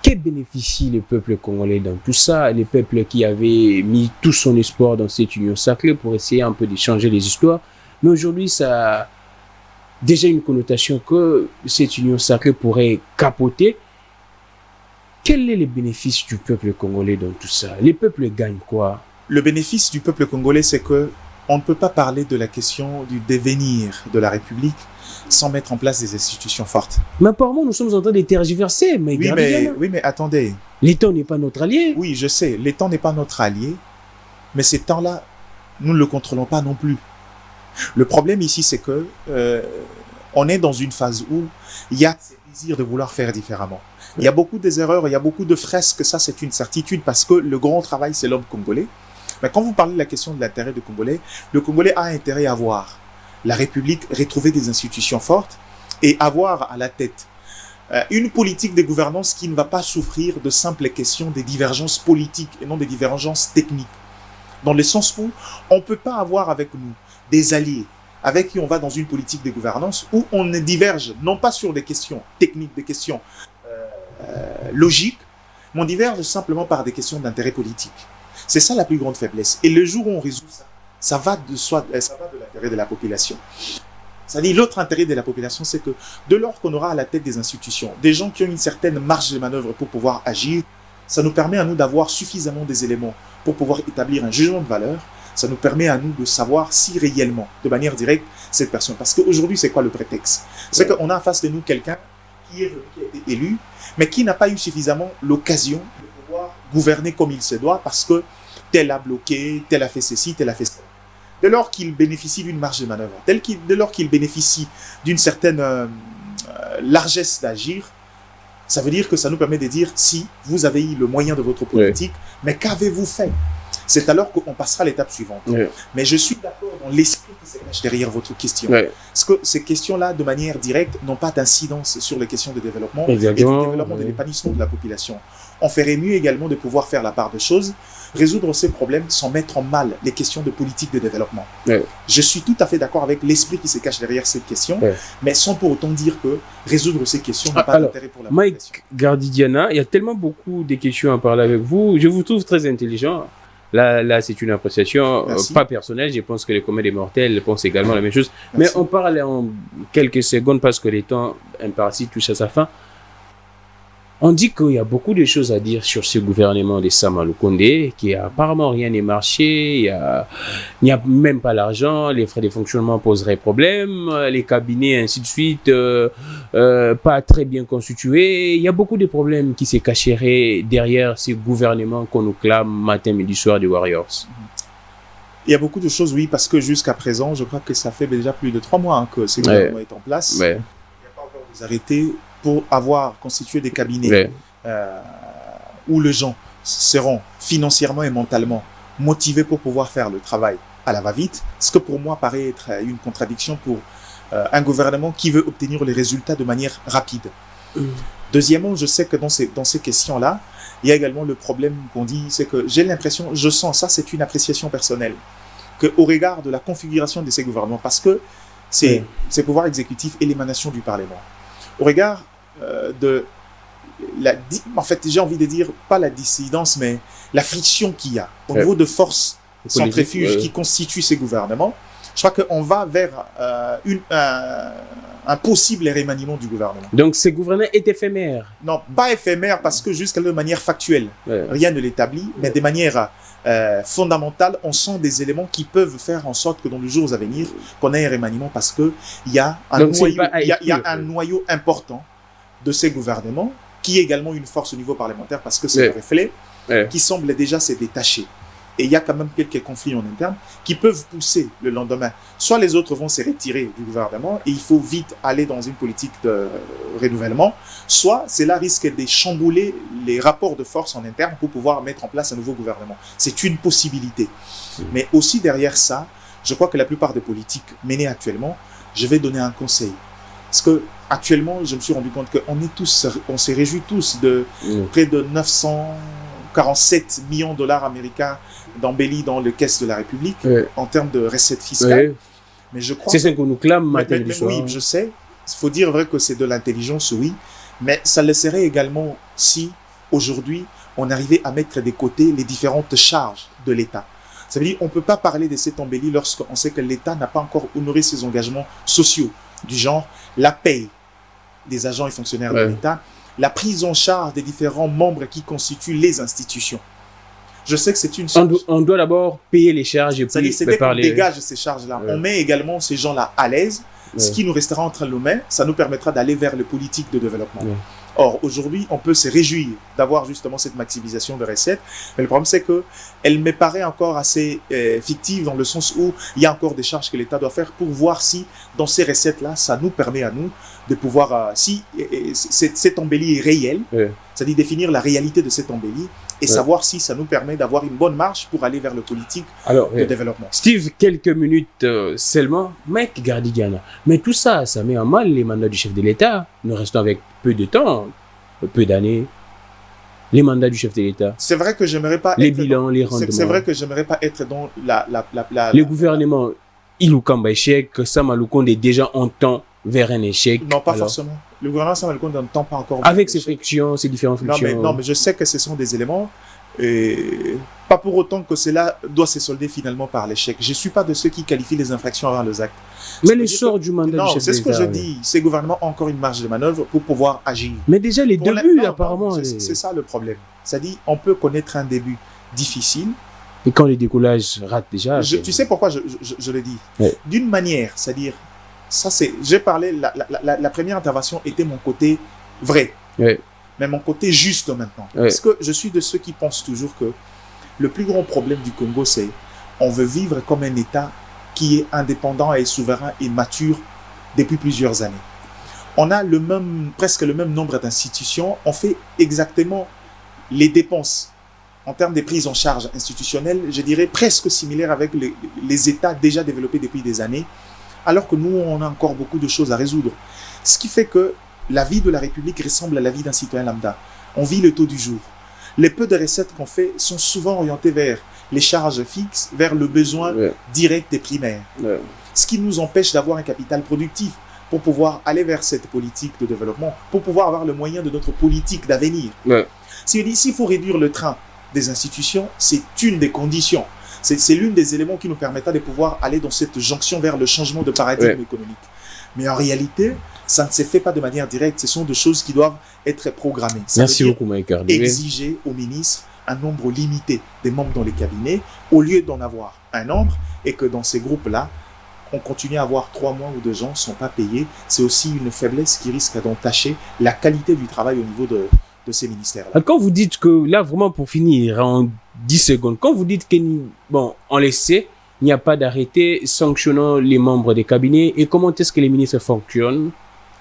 que bénéficie le peuple congolais dans tout ça, le peuple qui avait mis tout son espoir dans cette union sacrée pour essayer un peu de changer les histoires, mais aujourd'hui ça a déjà une connotation que cette union sacrée pourrait capoter. Quel est le bénéfice du peuple congolais dans tout ça? Les peuples gagnent quoi? Le bénéfice du peuple congolais, c'est que on ne peut pas parler de la question du devenir de la République sans mettre en place des institutions fortes. Mais apparemment, nous sommes en train de tergiverser. Mais oui, mais attendez. L'État n'est pas notre allié. Oui, je sais. L'État n'est pas notre allié. Mais ces temps-là, nous ne le contrôlons pas non plus. Le problème ici, c'est que on est dans une phase où il y a ce désir de vouloir faire différemment. Il y a beaucoup des erreurs, il y a beaucoup de fresques, ça c'est une certitude parce que le grand travail, c'est l'homme congolais. Mais quand vous parlez de la question de l'intérêt du Congolais, le Congolais a intérêt à voir la République retrouver des institutions fortes et avoir à la tête une politique de gouvernance qui ne va pas souffrir de simples questions des divergences politiques et non des divergences techniques. Dans le sens où on ne peut pas avoir avec nous des alliés avec qui on va dans une politique de gouvernance où on ne diverge non pas sur des questions techniques, des questions logiques, mais on diverge simplement par des questions d'intérêt politique. C'est ça la plus grande faiblesse. Et le jour où on résout ça, ça va de l'intérêt de la population. C'est-à-dire, l'autre intérêt de la population, c'est que de lors qu'on aura à la tête des institutions, des gens qui ont une certaine marge de manœuvre pour pouvoir agir, ça nous permet à nous d'avoir suffisamment des éléments pour pouvoir établir un jugement de valeur. Ça nous permet à nous de savoir si réellement, de manière directe, cette personne. Parce qu'aujourd'hui, c'est quoi le prétexte? C'est qu'on a en face de nous quelqu'un qui a été élu, mais qui n'a pas eu suffisamment l'occasion de pouvoir gouverner comme il se doit parce que tel a bloqué, tel a fait ceci, tel a fait cela. Dès lors qu'il bénéficie d'une marge de manœuvre, dès lors qu'il bénéficie d'une certaine largesse d'agir, ça veut dire que ça nous permet de dire si vous avez eu le moyen de votre politique, mais qu'avez-vous fait? C'est alors qu'on passera à l'étape suivante. Mais je suis d'accord dans l'esprit qui se cache derrière votre question. Parce que ces questions-là, de manière directe, n'ont pas d'incidence sur les questions de développement et du développement de l'épanouissement de la population. On ferait mieux également de pouvoir faire la part des choses, résoudre ces problèmes sans mettre en mal les questions de politique de développement. Je suis tout à fait d'accord avec l'esprit qui se cache derrière cette question, mais sans pour autant dire que résoudre ces questions n'a pas d'intérêt pour la population. Mike Gardidiana, il y a tellement beaucoup de questions à parler avec vous. Je vous trouve très intelligent. Là, c'est une appréciation pas personnelle. Je pense que les communs des mortels pensent également la même chose. Mais on parle en quelques secondes parce que le temps imparti touche à sa fin. On dit qu'il y a beaucoup de choses à dire sur ce gouvernement de Sama Lukonde, qui apparemment rien n'est marché, il n'y a même pas l'argent, les frais de fonctionnement poseraient problème, les cabinets, ainsi de suite, pas très bien constitués. Il y a beaucoup de problèmes qui se cacheraient derrière ce gouvernement qu'on nous clame matin, midi, soir des Warriors. Il y a beaucoup de choses, oui, parce que jusqu'à présent, je crois que ça fait déjà plus de 3 mois que ce gouvernement est en place. Il n'y a pas encore des arrêtés pour avoir constitué des cabinets où les gens seront financièrement et mentalement motivés pour pouvoir faire le travail à la va-vite, ce que pour moi paraît être une contradiction pour un gouvernement qui veut obtenir les résultats de manière rapide. Deuxièmement, je sais que dans ces questions-là, il y a également le problème qu'on dit, c'est que j'ai l'impression, je sens, ça c'est une appréciation personnelle, qu'au regard de la configuration de ces gouvernements, parce que c'est le pouvoir exécutif et l'émanation du Parlement, au regard en fait, j'ai envie de dire, pas la dissidence, mais la friction qu'il y a au niveau de forces centrifuges qui constituent ces gouvernements, je crois qu'on va vers un possible remaniement du gouvernement. Donc, ce gouvernement est éphémère? Non, pas éphémère, parce que jusqu'à de manière factuelle, rien ne l'établit, mais de manière fondamentale, on sent des éléments qui peuvent faire en sorte que dans les jours à venir, qu'on ait un remaniement, parce qu'il y a un noyau important de ces gouvernements, qui est également une force au niveau parlementaire, parce que c'est le reflet, qui semble déjà se détacher. Et il y a quand même quelques conflits en interne qui peuvent pousser le lendemain. Soit les autres vont se retirer du gouvernement et il faut vite aller dans une politique de renouvellement, soit cela risque de chambouler les rapports de force en interne pour pouvoir mettre en place un nouveau gouvernement. C'est une possibilité. Mais aussi derrière ça, je crois que la plupart des politiques menées actuellement, je vais donner un conseil. Parce que actuellement, je me suis rendu compte on s'est réjouit tous de près de 947 millions de dollars américains d'embellis dans les caisses de la République en termes de recettes fiscales. Mais je crois c'est ce qu'on nous clame matin et soir. Oui, je sais. Il faut dire vrai que c'est de l'intelligence, oui. Mais ça le serait également si, aujourd'hui, on arrivait à mettre de côté les différentes charges de l'État. Ça veut dire qu'on ne peut pas parler de cet embelli lorsqu'on sait que l'État n'a pas encore honoré ses engagements sociaux, du genre la paye des agents et fonctionnaires de l'État, la prise en charge des différents membres qui constituent les institutions. Je sais que c'est une charge. On doit d'abord payer les charges et puis c'est dès qu'on dégage ces charges-là. On met également ces gens-là à l'aise. Ce qui nous restera entre nos mains, ça nous permettra d'aller vers les politiques de développement. Or, aujourd'hui, on peut se réjouir d'avoir justement cette maximisation de recettes. Mais le problème, c'est que elle me paraît encore assez fictive dans le sens où il y a encore des charges que l'État doit faire pour voir si dans ces recettes-là, ça nous permet à nous de pouvoir, si cette embellie est réelle, c'est-à-dire définir la réalité de cette embellie et savoir si ça nous permet d'avoir une bonne marge pour aller vers le politique de développement. Steve, quelques minutes seulement. Mike Gardidiana, mais tout ça, ça met en mal les mandats du chef de l'État. Nous restons avec peu de temps, peu d'années. Les mandats du chef de l'État. C'est vrai que j'aimerais pas les bilans, les rendements. C'est vrai que j'aimerais pas être dans le gouvernement, Iloukamba échec, Sama Lukonde est déjà en temps vers un échec. Non, pas forcément. Le gouvernement Sama Lukonde ne tend pas encore. Avec ses frictions, ses différentes frictions. Non, mais je sais que ce sont des éléments. Pas pour autant que cela doit se solder finalement par l'échec. Je ne suis pas de ceux qui qualifient les infractions avant les actes. Mais le sort du mandat du chef de l'État. Non, c'est ce que je dis. Ces gouvernements ont encore une marge de manœuvre pour pouvoir agir. Mais déjà, les débuts, apparemment. C'est ça le problème. C'est-à-dire, on peut connaître un début difficile. Et quand les décollages ratent déjà. Tu sais pourquoi je le dis? D'une manière, c'est-à-dire, j'ai parlé, la première intervention était mon côté vrai. Mais mon côté juste maintenant. Parce que je suis de ceux qui pensent toujours que le plus grand problème du Congo, c'est on veut vivre comme un État qui est indépendant et souverain et mature depuis plusieurs années. On a presque le même nombre d'institutions. On fait exactement les dépenses en termes des prises en charge institutionnelles, je dirais presque similaires avec les États déjà développés depuis des années, alors que nous, on a encore beaucoup de choses à résoudre. Ce qui fait que la vie de la République ressemble à la vie d'un citoyen lambda. On vit le taux du jour. Les peu de recettes qu'on fait sont souvent orientées vers les charges fixes, vers le besoin direct et primaire. Ce qui nous empêche d'avoir un capital productif pour pouvoir aller vers cette politique de développement, pour pouvoir avoir le moyen de notre politique d'avenir. S'il faut réduire le train des institutions, c'est une des conditions. C'est l'une des éléments qui nous permettra de pouvoir aller dans cette jonction vers le changement de paradigme économique. Mais en réalité, ça ne se fait pas de manière directe. Ce sont des choses qui doivent être programmées. Merci beaucoup, Mike. Exiger au ministre un nombre limité des membres dans les cabinets, au lieu d'en avoir un nombre, et que dans ces groupes-là, on continue à avoir 3 mois où des gens ne sont pas payés. C'est aussi une faiblesse qui risque d'entacher la qualité du travail au niveau de ces ministères-là. Quand vous dites que, là, vraiment pour finir, en 10 secondes, quand vous dites que, bon, on le sait, il n'y a pas d'arrêté sanctionnant les membres des cabinets, et comment est-ce que les ministres fonctionnent?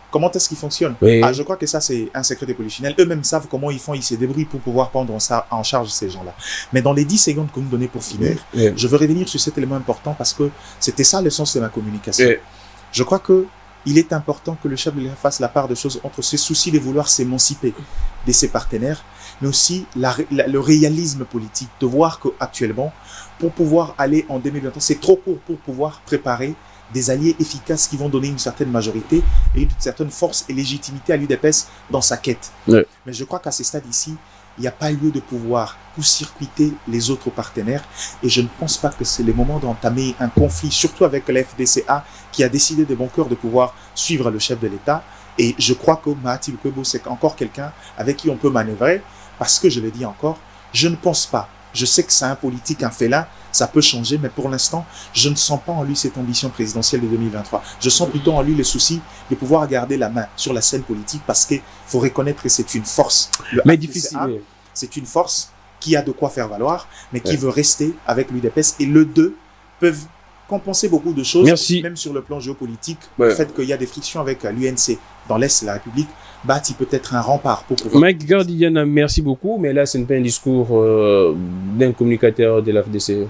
Comment est-ce qu'ils fonctionnent? Je crois que ça, c'est un secret des polichinelles. Eux-mêmes savent comment ils font, ils se débrouillent pour pouvoir prendre en charge ces gens-là. Mais dans les 10 secondes que vous me donnez pour finir, je veux revenir sur cet élément important parce que c'était ça le sens de ma communication. Je crois que il est important que le chef de l'État fasse la part de choses entre ce souci de vouloir s'émanciper de ses partenaires, mais aussi le réalisme politique, de voir qu'actuellement, pour pouvoir aller en 2023, c'est trop court pour pouvoir préparer des alliés efficaces qui vont donner une certaine majorité et une certaine force et légitimité à l'UDPS dans sa quête. Mais je crois qu'à ce stade ici, il n'y a pas lieu de pouvoir court-circuiter les autres partenaires et je ne pense pas que c'est le moment d'entamer un conflit, surtout avec la FDCA qui a décidé de bon cœur de pouvoir suivre le chef de l'État. Et je crois que Mahati Lukwebo, c'est encore quelqu'un avec qui on peut manœuvrer parce que, je le dis encore, je ne pense pas. Je sais que c'est un politique, un félin, ça peut changer, mais pour l'instant, je ne sens pas en lui cette ambition présidentielle de 2023. Je sens plutôt en lui le souci de pouvoir garder la main sur la scène politique parce qu'il faut reconnaître que c'est une force. Mais difficile. C'est une force qui a de quoi faire valoir, mais qui veut rester avec l'UDPS. Et les deux peuvent compenser beaucoup de choses, même sur le plan géopolitique. Le fait qu'il y a des frictions avec l'UNC dans l'Est de la République, Bati peut être un rempart pour pouvoir... Mike Gardidiana, merci beaucoup, mais là, ce n'est pas un discours d'un communicateur de la FDC.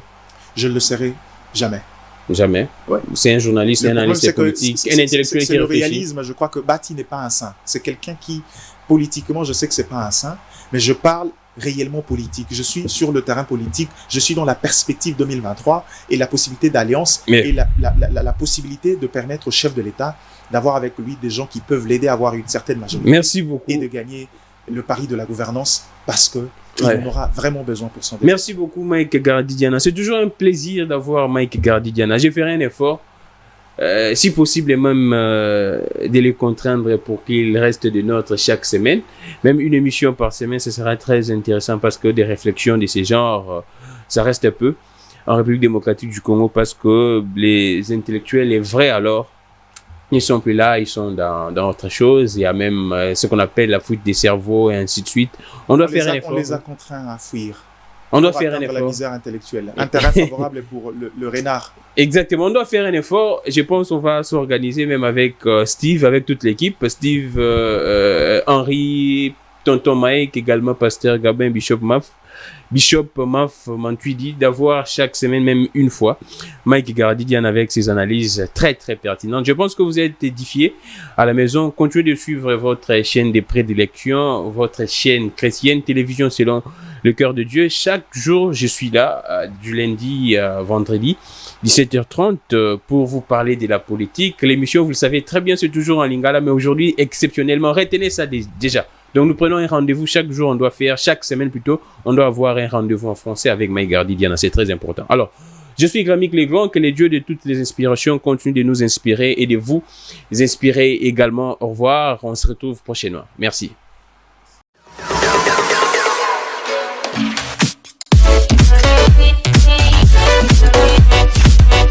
Je ne le serai jamais. Jamais. C'est un journaliste, un analyste politique, un intellectuel qui réfléchit. C'est le réalisme. Je crois que Bati n'est pas un saint. C'est quelqu'un qui, politiquement, je sais que c'est pas un saint, mais je parle réellement politique. Je suis sur le terrain politique. Je suis dans la perspective 2023 et la possibilité d'alliance et la possibilité de permettre au chef de l'État d'avoir avec lui des gens qui peuvent l'aider à avoir une certaine majorité. Merci beaucoup. Et de gagner le pari de la gouvernance parce que il en aura vraiment besoin pour son développement. Merci beaucoup, Mike Gardidiana. C'est toujours un plaisir d'avoir Mike Gardidiana. J'ai fait un effort, si possible, même de les contraindre pour qu'ils restent de notre chaque semaine. Même une émission par semaine, ce sera très intéressant parce que des réflexions de ce genre, ça reste peu en République démocratique du Congo parce que les intellectuels, les vrais alors, Ils sont plus là, ils sont dans autre chose. Il y a même ce qu'on appelle la fuite des cerveaux et ainsi de suite. On doit faire un effort. On les a contraints à fuir. On doit faire un la effort. misère intellectuelle. Un terrain favorable pour le renard. Exactement, on doit faire un effort. Je pense qu'on va s'organiser même avec Steve, avec toute l'équipe. Steve, Henri, Tonton Mike, également Pasteur Gabin, Bishop Maf Mantuidi, d'avoir chaque semaine, même une fois, Mike Gardidian avec ses analyses très très pertinentes. Je pense que vous êtes édifiés à la maison. Continuez de suivre votre chaîne de prédilection, votre chaîne chrétienne, télévision selon le cœur de Dieu. Chaque jour, je suis là, du lundi à vendredi, 17h30, pour vous parler de la politique. L'émission, vous le savez très bien, c'est toujours en lingala, mais aujourd'hui, exceptionnellement, retenez ça déjà. Donc, nous prenons un rendez-vous chaque jour, chaque semaine plutôt, on doit avoir un rendez-vous en français avec Mike Gardidian, c'est très important. Alors, je suis Gramic Legrand, que les dieux de toutes les inspirations continuent de nous inspirer et de vous inspirer également. Au revoir, on se retrouve prochainement. Merci.